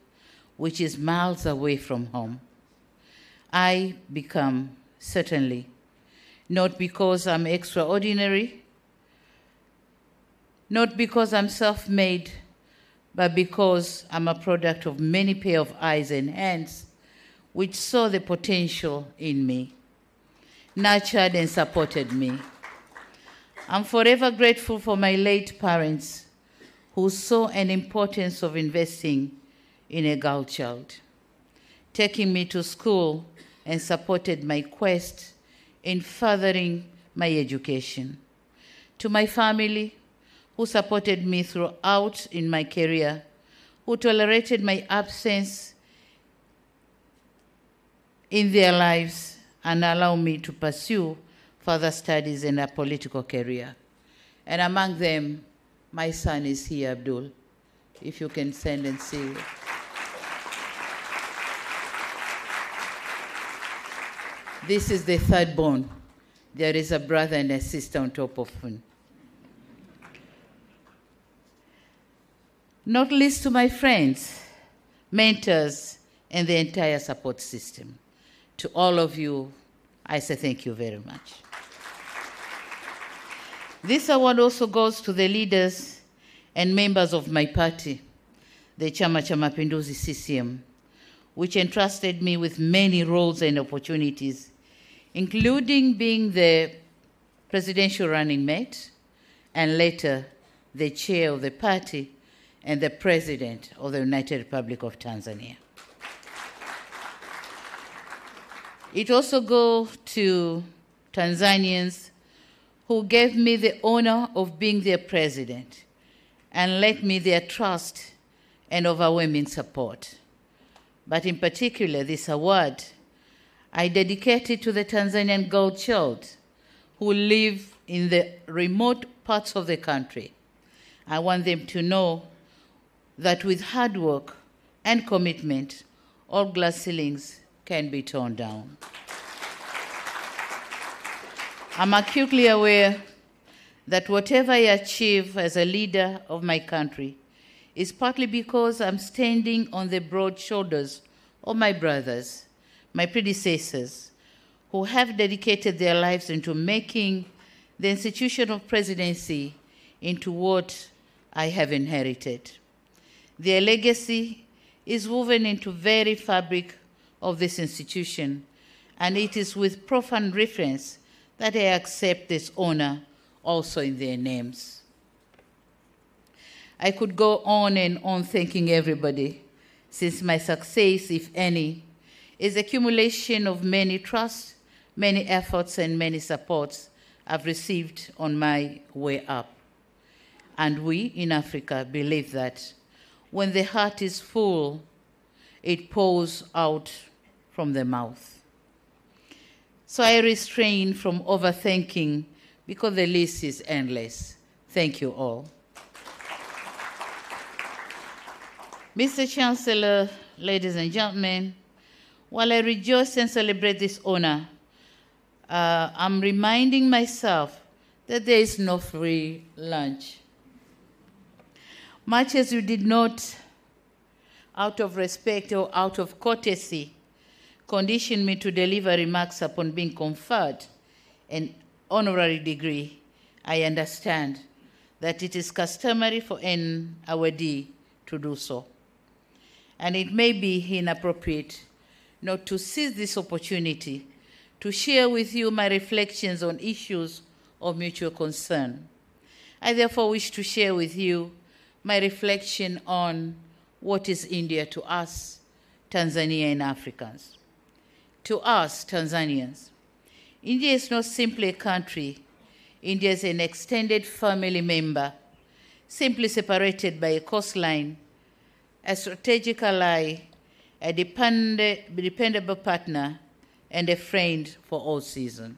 which is miles away from home. I become, certainly, not because I'm extraordinary, not because I'm self-made, but because I'm a product of many pair of eyes and hands which saw the potential in me, nurtured and supported me. I'm forever grateful for my late parents who saw an importance of investing in a girl child, taking me to school and supported my quest in furthering my education. To my family, who supported me throughout in my career, who tolerated my absence in their lives and allowed me to pursue further studies in a political career. And among them, my son is here, Abdul, if you can send and see it. This is the third born. There is a brother and a sister on top of him. not least to my friends, mentors, and the entire support system. To all of you, I say thank you very much. This award also goes to the leaders and members of my party, the Chama cha Mapinduzi CCM, which entrusted me with many roles and opportunities, including being the presidential running mate and later the chair of the party and the president of the United Republic of Tanzania. It also goes to Tanzanians who gave me the honor of being their president and lent me their trust and overwhelming support. But in particular, this award I dedicate it to the Tanzanian girl child who live in the remote parts of the country. I want them to know that with hard work and commitment, all glass ceilings can be torn down. I'm acutely aware that whatever I achieve as a leader of my country is partly because I'm standing on the broad shoulders of my brothers, my predecessors, who have dedicated their lives into making the institution of presidency into what I have inherited. Their legacy is woven into the very fabric of this institution, and it is with profound reverence that I accept this honor also in their names. I could go on and on thanking everybody, since my success, if any, is the accumulation of many trusts, many efforts, and many supports I've received on my way up. And we in Africa believe that when the heart is full, it pours out from the mouth. So I refrain from overthinking because the list is endless. Thank you all. Mr. Chancellor, ladies and gentlemen, while I rejoice and celebrate this honor, I'm reminding myself that there is no free lunch. Much as you did not, out of respect or out of courtesy, condition me to deliver remarks upon being conferred an honorary degree, I understand that it is customary for an awardee to do so. And it may be inappropriate not to seize this opportunity to share with you my reflections on issues of mutual concern. I therefore wish to share with you my reflection on what is India to us, Tanzania and Africans. To us, Tanzanians, India is not simply a country. India is an extended family member, simply separated by a coastline, a strategic ally, a dependable partner, and a friend for all seasons.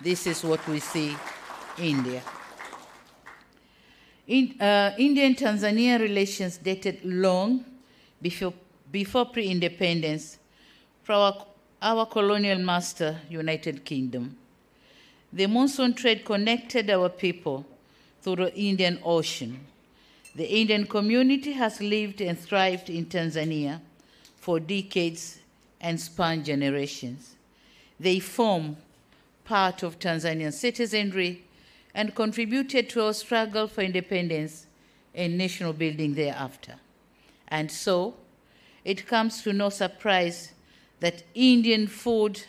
This is what we see in India. India and Tanzania relations dated long before pre-independence from our colonial master, United Kingdom. The monsoon trade connected our people through the Indian Ocean. The Indian community has lived and thrived in Tanzania for decades and spanned generations. They form part of Tanzanian citizenry and contributed to our struggle for independence and national building thereafter. And so, it comes to no surprise that Indian food,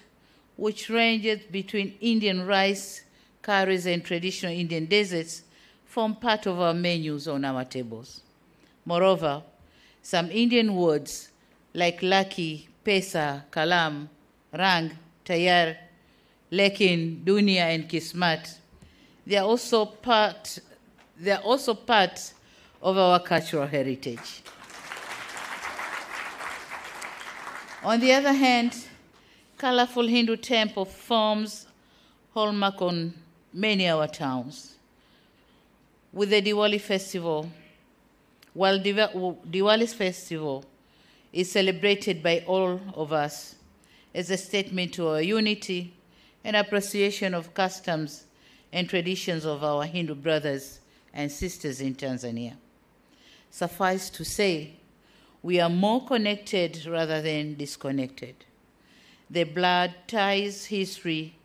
which ranges between Indian rice, curries, and traditional Indian desserts, form part of our menus on our tables. Moreover, some Indian words like lucky, pesa, kalam, rang, tayar, lekin, dunia, and kismat, they are also part of our cultural heritage. On the other hand, colorful Hindu temple forms hallmark on many of our towns. With the Diwali festival, while Diwali's festival is celebrated by all of us as a statement to our unity and appreciation of customs and traditions of our Hindu brothers and sisters in Tanzania. Suffice to say, we are more connected rather than disconnected. The blood ties, history,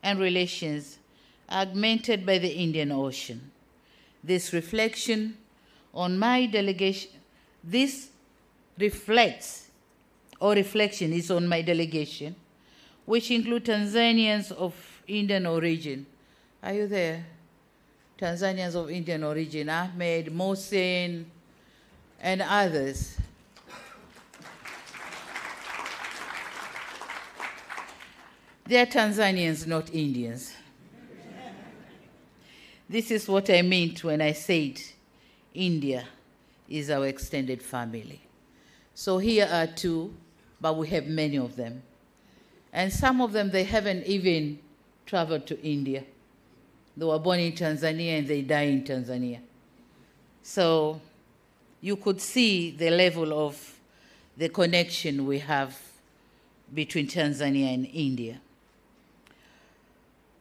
and relations are augmented by the Indian Ocean. This reflection on my delegation, this reflection is on my delegation, which include Tanzanians of Indian origin. Are you there? Tanzanians of Indian origin, Ahmed, Mohsen, and others. They are Tanzanians, not Indians. This is what I meant when I said India is our extended family. So here are two, but we have many of them. And some of them, they haven't even traveled to India. They were born in Tanzania and they die in Tanzania. So you could see the level of the connection we have between Tanzania and India.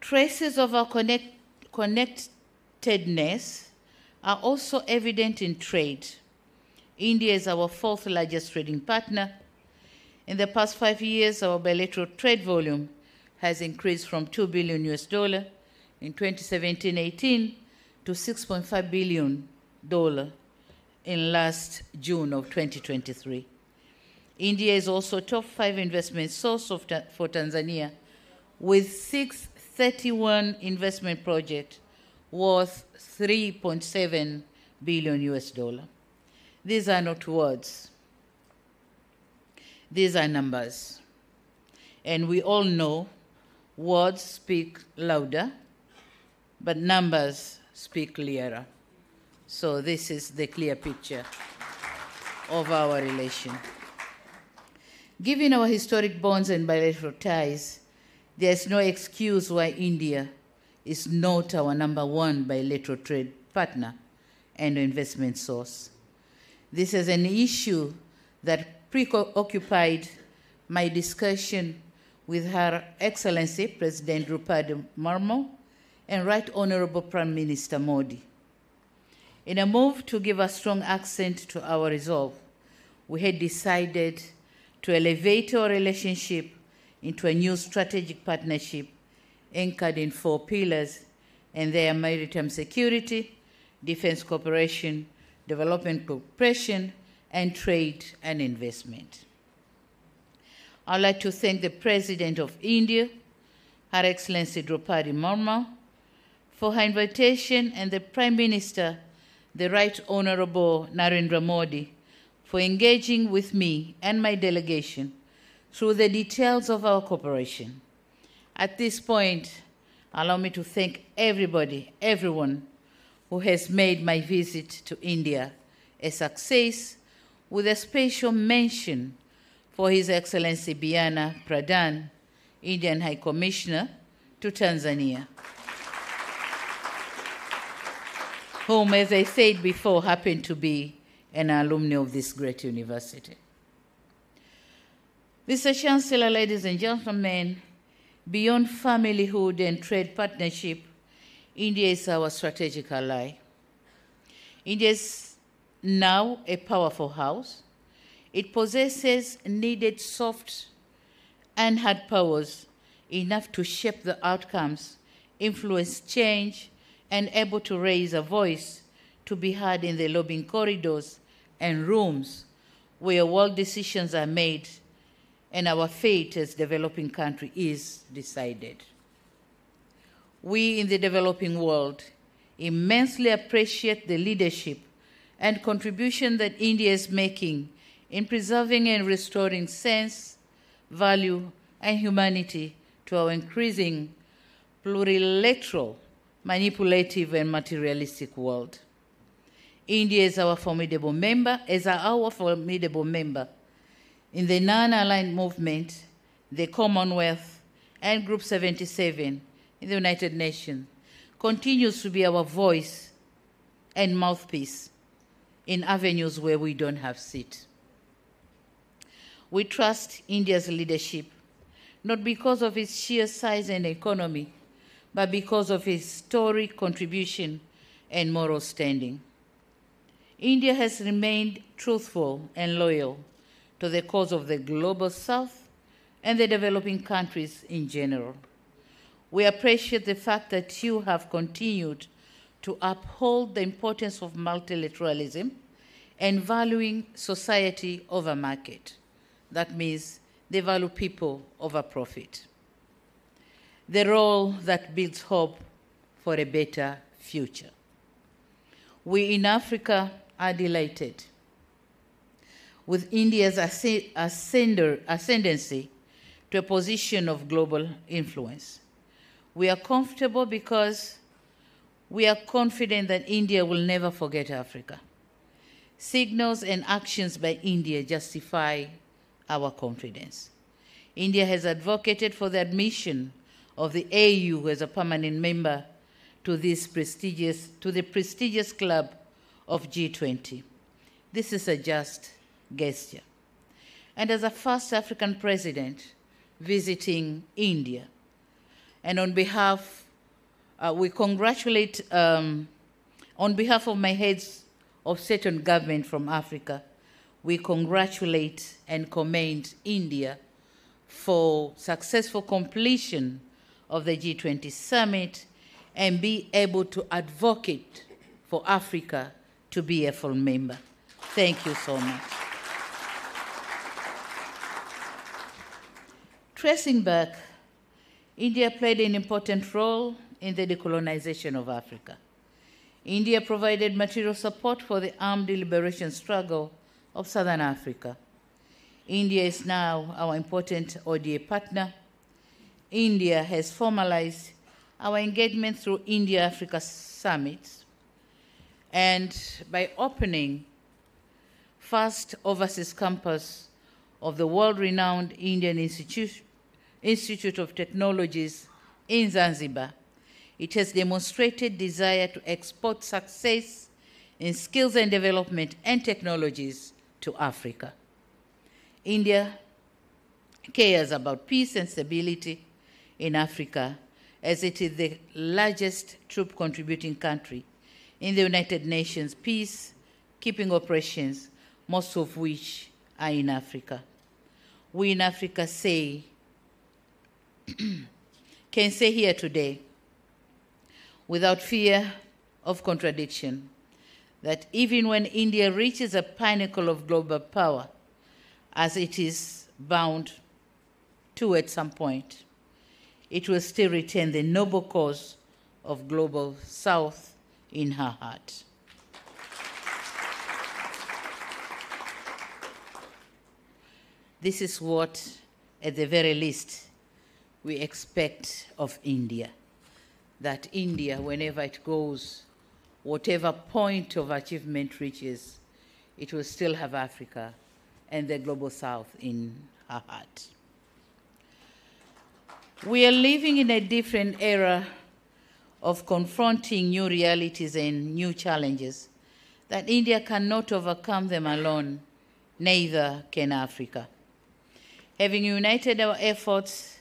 Traces of our connectedness are also evident in trade. India is our fourth largest trading partner. In the past 5 years, our bilateral trade volume has increased from $2 billion in 2017-18 to $6.5 billion in last June of 2023. India is also top 5 investment source for Tanzania, with 631 investment projects worth $3.7 billion. These are not words. These are numbers. And we all know words speak louder, but numbers speak clearer. So this is the clear picture of our relation. Given our historic bonds and bilateral ties, there is no excuse why India is not our #1 bilateral trade partner and investment source. This is an issue that preoccupied my discussion with Her Excellency President Draupadi Murmu and Right Honorable Prime Minister Modi. In a move to give a strong accent to our resolve, we had decided to elevate our relationship into a new strategic partnership anchored in 4 pillars, and they are maritime security, defense cooperation, development cooperation, and trade and investment. I'd like to thank the President of India, Her Excellency Draupadi Murmu, for her invitation, and the Prime Minister, the Right Honorable Narendra Modi, for engaging with me and my delegation through the details of our cooperation. At this point, allow me to thank everyone who has made my visit to India a success, with a special mention for His Excellency Biana Pradhan, Indian High Commissioner to Tanzania, whom, as I said before, happened to be an alumni of this great university. Mr. Chancellor, ladies and gentlemen, beyond familyhood and trade partnership, India is our strategic ally. India is now a powerful house. It possesses needed soft and hard powers enough to shape the outcomes, influence change, and able to raise a voice to be heard in the lobbying corridors and rooms where world decisions are made and our fate as developing country is decided. We in the developing world immensely appreciate the leadership and contribution that India is making in preserving and restoring sense, value, and humanity to our increasing plurilateral, manipulative, and materialistic world. India is our formidable member, in the non-aligned movement, the Commonwealth, and Group 77 in the United Nations, continues to be our voice and mouthpiece in avenues where we don't have seat. We trust India's leadership, not because of its sheer size and economy, but because of its historic contribution and moral standing. India has remained truthful and loyal to the cause of the Global South and the developing countries in general. We appreciate the fact that you have continued to uphold the importance of multilateralism and valuing society over market. That means they value people over profit. The role that builds hope for a better future. We in Africa are delighted with India's ascendancy to a position of global influence. We are comfortable because we are confident that India will never forget Africa. Signals and actions by India justify our confidence. India has advocated for the admission of the AU as a permanent member to the prestigious club of G20. This is a just gesture. And as a first African president visiting India, and on behalf, we congratulate, on behalf of my heads of state and government from Africa, we congratulate and commend India for successful completion of the G20 summit and be able to advocate for Africa to be a full member. Thank you so much. Tracing back, India played an important role in the decolonization of Africa. India provided material support for the armed liberation struggle of Southern Africa. India is now our important ODA partner. India has formalized our engagement through India-Africa summits and by opening first overseas campus of the world-renowned Indian Institute of Technologies in Zanzibar. It has demonstrated desire to export success in skills and development and technologies to Africa. India cares about peace and stability in Africa, as it is the largest troop-contributing country in the United Nations peacekeeping operations, most of which are in Africa. We in Africa can say here today, without fear of contradiction, that even when India reaches a pinnacle of global power, as it is bound to at some point, it will still retain the noble cause of Global South in her heart. This is what, at the very least, we expect of India, that India, whenever it goes, whatever point of achievement reaches, it will still have Africa and the Global South in her heart. We are living in a different era of confronting new realities and new challenges, that India cannot overcome them alone, neither can Africa. Having united our efforts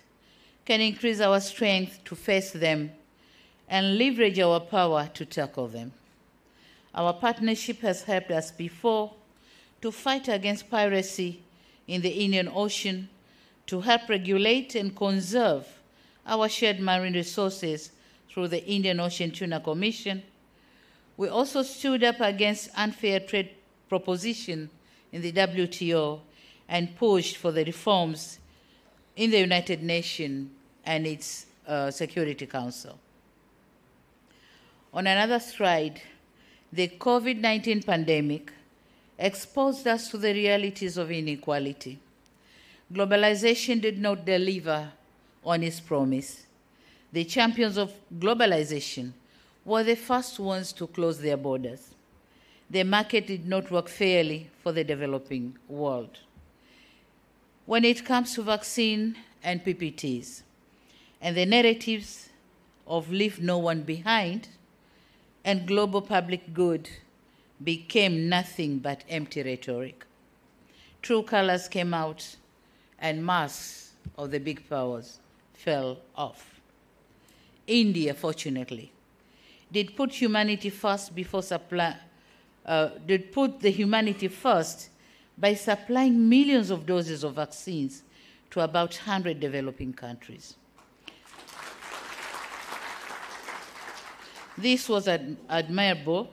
can increase our strength to face them and leverage our power to tackle them. Our partnership has helped us before to fight against piracy in the Indian Ocean, to help regulate and conserve our shared marine resources through the Indian Ocean Tuna Commission. We also stood up against unfair trade proposition in the WTO and pushed for the reforms in the United Nations and its Security Council. On another stride, the COVID-19 pandemic exposed us to the realities of inequality. Globalization did not deliver on its promise. The champions of globalization were the first ones to close their borders. The market did not work fairly for the developing world. When it comes to vaccine and PPTs, and the narratives of leave no one behind and global public good became nothing but empty rhetoric. True colors came out and masks of the big powers fell off. India, fortunately, did put humanity first before did put the humanity first by supplying millions of doses of vaccines to about 100 developing countries. This was admirable,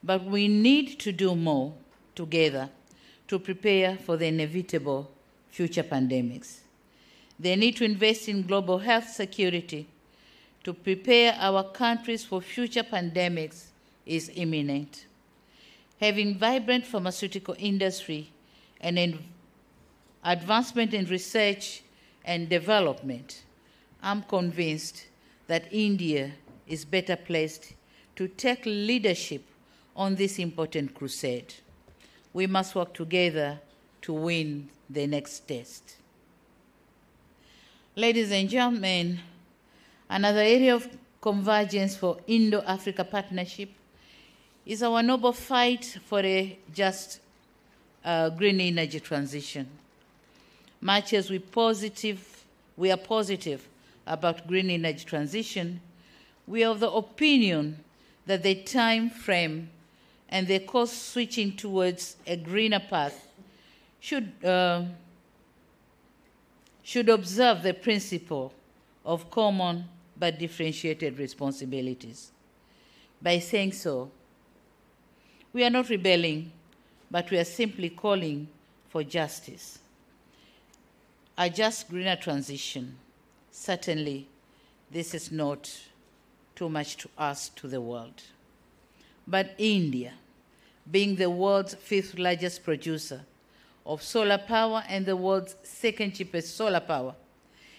but we need to do more together to prepare for the inevitable future pandemics. They need to invest in global health security to prepare our countries for future pandemics is imminent. Having vibrant pharmaceutical industry and advancement in research and development, I'm convinced that India is better placed to take leadership on this important crusade. We must work together to win the next test. Ladies and gentlemen, another area of convergence for Indo-Africa partnership is our noble fight for a just green energy transition. Much as we are positive about green energy transition, we are of the opinion that the time frame and the course switching towards a greener path should observe the principle of common but differentiated responsibilities. By saying so, we are not rebelling, but we are simply calling for justice. A just greener transition. Certainly, this is not too much to ask to the world. But India, being the world's 5th largest producer of solar power and the world's 2nd cheapest solar power,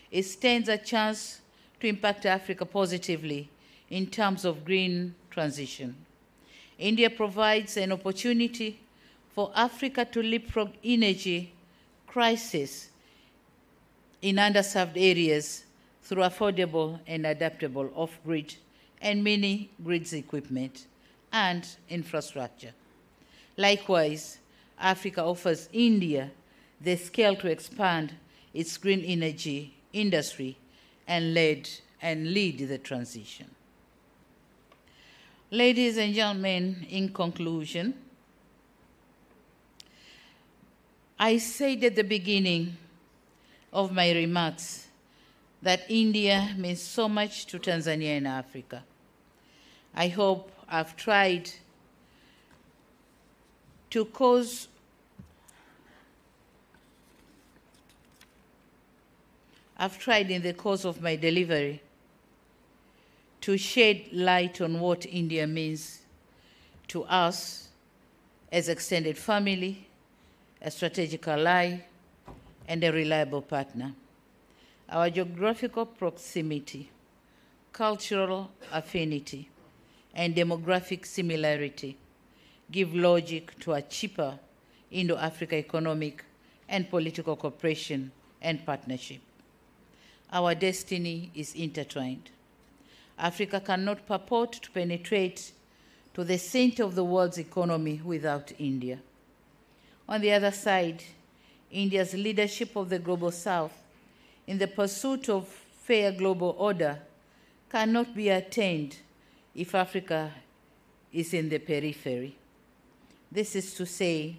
it stands a chance to impact Africa positively in terms of green transition. India provides an opportunity for Africa to leapfrog energy crisis in underserved areas through affordable and adaptable off-grid and mini-grids equipment and infrastructure. Likewise, Africa offers India the scale to expand its green energy industry and lead the transition. Ladies and gentlemen, in conclusion, I said at the beginning of my remarks that India means so much to Tanzania and Africa. I hope I've tried to in the course of my delivery to shed light on what India means to us as extended family, a strategic ally, and a reliable partner. Our geographical proximity, cultural affinity, and demographic similarity give logic to a cheaper Indo-Africa economic and political cooperation and partnership. Our destiny is intertwined. Africa cannot purport to penetrate to the center of the world's economy without India. On the other side, India's leadership of the Global South in the pursuit of fair global order cannot be attained if Africa is in the periphery. This is to say,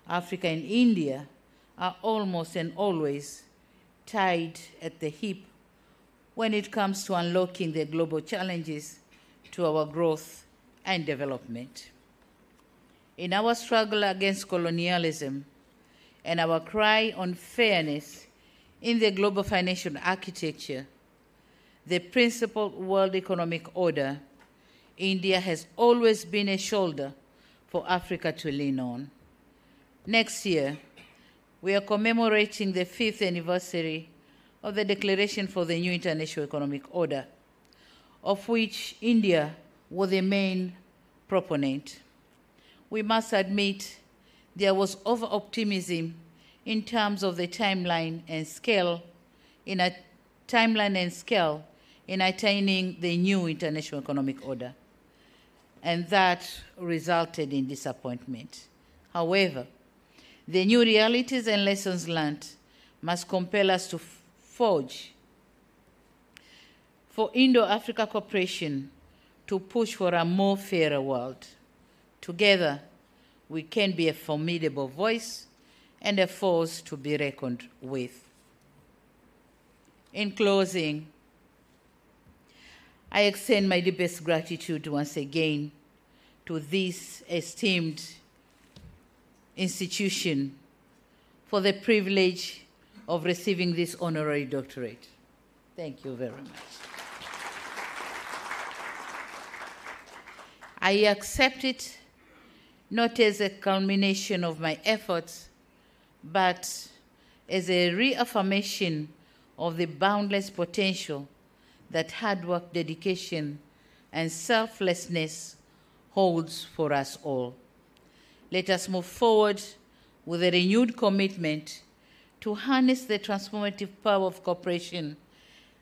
Africa and India are almost and always tied at the hip when it comes to unlocking the global challenges to our growth and development. In our struggle against colonialism and our cry on fairness in the global financial architecture, the principled world economic order, India has always been a shoulder for Africa to lean on. Next year, we are commemorating the 5th anniversary of the Declaration for the New International Economic Order, of which India was the main proponent. We must admit there was over-optimism in terms of the timeline and scale in attaining the new international economic order, and that resulted in disappointment. However, the new realities and lessons learned must compel us to forge for Indo-Africa cooperation to push for a more fairer world. Together, we can be a formidable voice and a force to be reckoned with. In closing, I extend my deepest gratitude once again to this esteemed institution for the privilege of receiving this honorary doctorate. Thank you very much. I accept it not as a culmination of my efforts, but as a reaffirmation of the boundless potential that hard work, dedication, and selflessness holds for us all. Let us move forward with a renewed commitment to harness the transformative power of cooperation,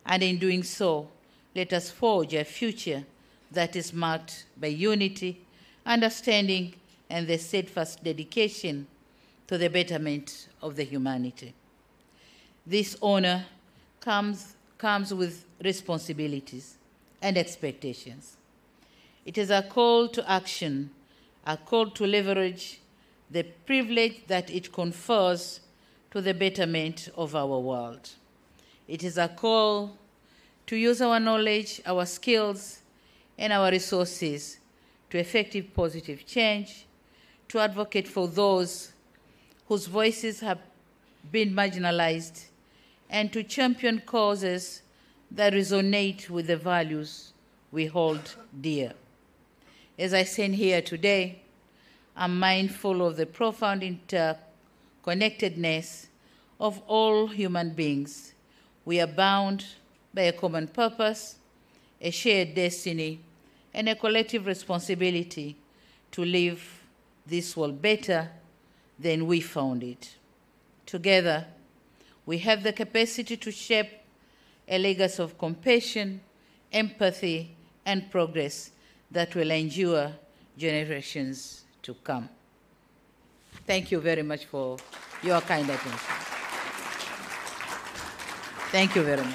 and in doing so, let us forge a future that is marked by unity, understanding, and the steadfast dedication to the betterment of the humanity. This honor comes with responsibilities and expectations. It is a call to action, a call to leverage the privilege that it confers to the betterment of our world. It is a call to use our knowledge, our skills, and our resources to effective positive change, to advocate for those whose voices have been marginalized, and to champion causes that resonate with the values we hold dear. As I stand here today, I'm mindful of the profound interconnectedness of all human beings. We are bound by a common purpose, a shared destiny, and a collective responsibility to leave this world better than we found it. Together, we have the capacity to shape a legacy of compassion, empathy, and progress that will endure generations to come. Thank you very much for your kind attention. Thank you very much.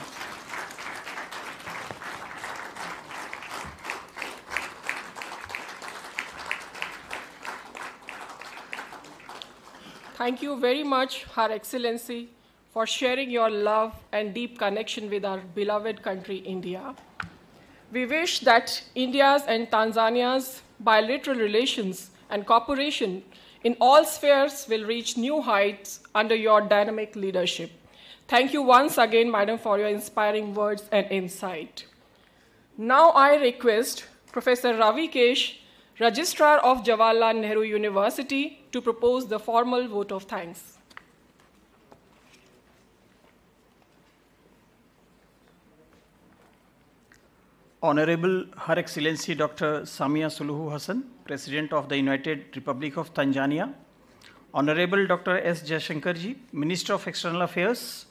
Thank you very much, Her Excellency, for sharing your love and deep connection with our beloved country, India. We wish that India's and Tanzania's bilateral relations and cooperation in all spheres will reach new heights under your dynamic leadership. Thank you once again, Madam, for your inspiring words and insight. Now I request Professor Ravi Kesh, Registrar of Jawaharlal Nehru University, to propose the formal vote of thanks.
Honorable Her Excellency Dr. Samia Suluhu Hassan, President of the United Republic of Tanzania, Honorable Dr. S. Jaishankarji, Minister of External Affairs,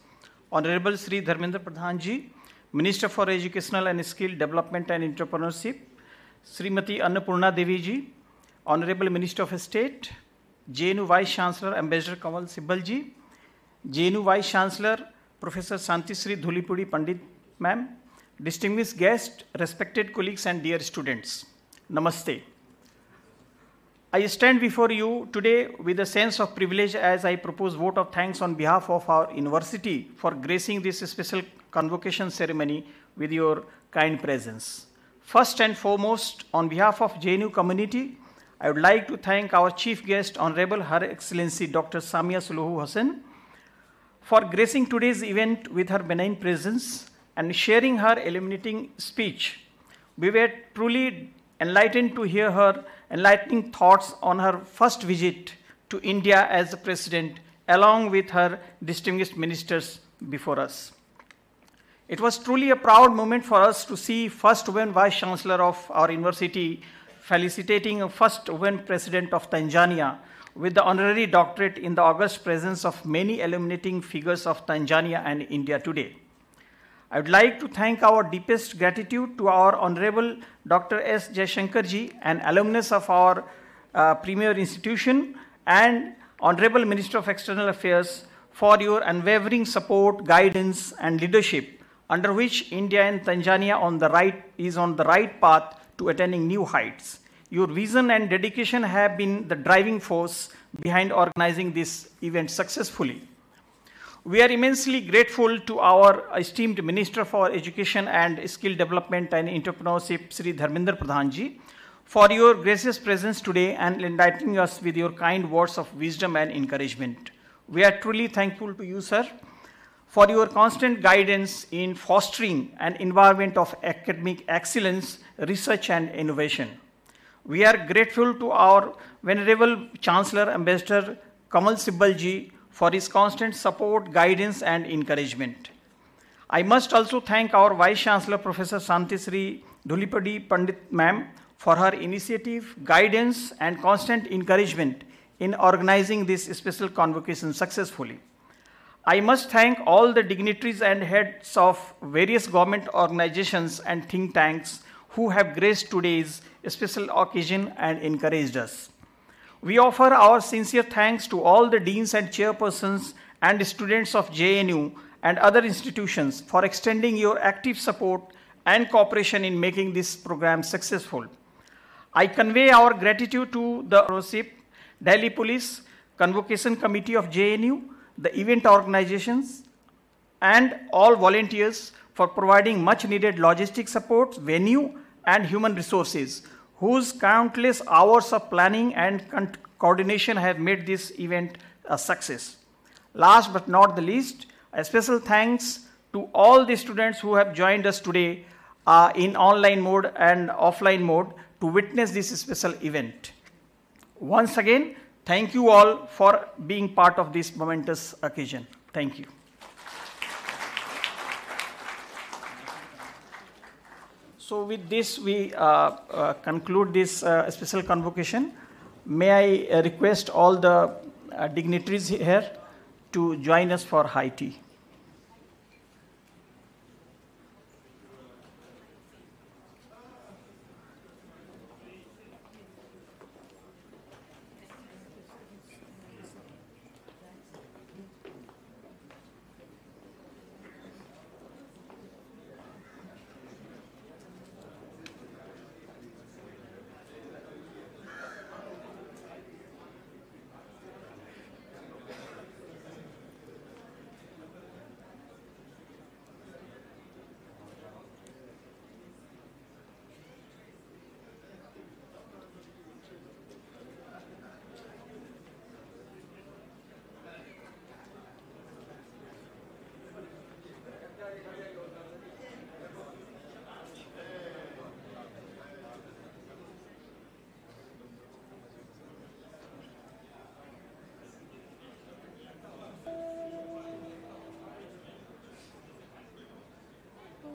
Honorable Sri Dharmendra Pradhanji, Minister for Educational and Skill Development and Entrepreneurship, Srimati Annapurna Deviji, Honorable Minister of State, JNU Vice Chancellor Ambassador Kamal Sibbalji, JNU Vice Chancellor Professor Santisri Dhulipudi Pandit Ma'am, distinguished guests, respected colleagues, and dear students, Namaste. I stand before you today with a sense of privilege as I propose vote of thanks on behalf of our university for gracing this special convocation ceremony with your kind presence. First and foremost, on behalf of JNU community, I would like to thank our chief guest, Honorable Her Excellency Dr. Samia Suluhu Hassan, for gracing today's event with her benign presence and sharing her illuminating speech. We were truly enlightened to hear her enlightening thoughts on her first visit to India as the president, along with her distinguished ministers before us. It was truly a proud moment for us to see first woman vice chancellor of our university felicitating a first woman president of Tanzania with the honorary doctorate in the august presence of many illuminating figures of Tanzania and India today. I would like to thank our deepest gratitude to our Honorable Dr. S. Jaishankarji, an alumnus of our premier institution, and Honorable Minister of External Affairs for your unwavering support, guidance, and leadership, under which India and Tanzania is on the right path to attaining new heights. Your vision and dedication have been the driving force behind organizing this event successfully. We are immensely grateful to our esteemed Minister for Education and Skill Development and Entrepreneurship, Sri Dharmendra Pradhanji, for your gracious presence today and enlightening us with your kind words of wisdom and encouragement. We are truly thankful to you, sir, for your constant guidance in fostering an environment of academic excellence, research, and innovation. We are grateful to our Venerable Chancellor Ambassador Kamal Sibbalji for his constant support, guidance, and encouragement. I must also thank our Vice Chancellor Professor Santisri Dhulipadi Pandit Ma'am for her initiative, guidance, and constant encouragement in organizing this special convocation successfully. I must thank all the dignitaries and heads of various government organizations and think tanks who have graced today's special occasion and encouraged us. We offer our sincere thanks to all the deans and chairpersons and students of JNU and other institutions for extending your active support and cooperation in making this program successful. I convey our gratitude to the ROSIP, Delhi Police, Convocation Committee of JNU, the event organizations, and all volunteers for providing much needed logistic support, venue, and human resources, whose countless hours of planning and coordination have made this event a success. Last but not the least, a special thanks to all the students who have joined us today in online mode and offline mode to witness this special event. Once again, thank you all for being part of this momentous occasion. Thank you. So with this, we conclude this special convocation. May I request all the dignitaries here to join us for high tea.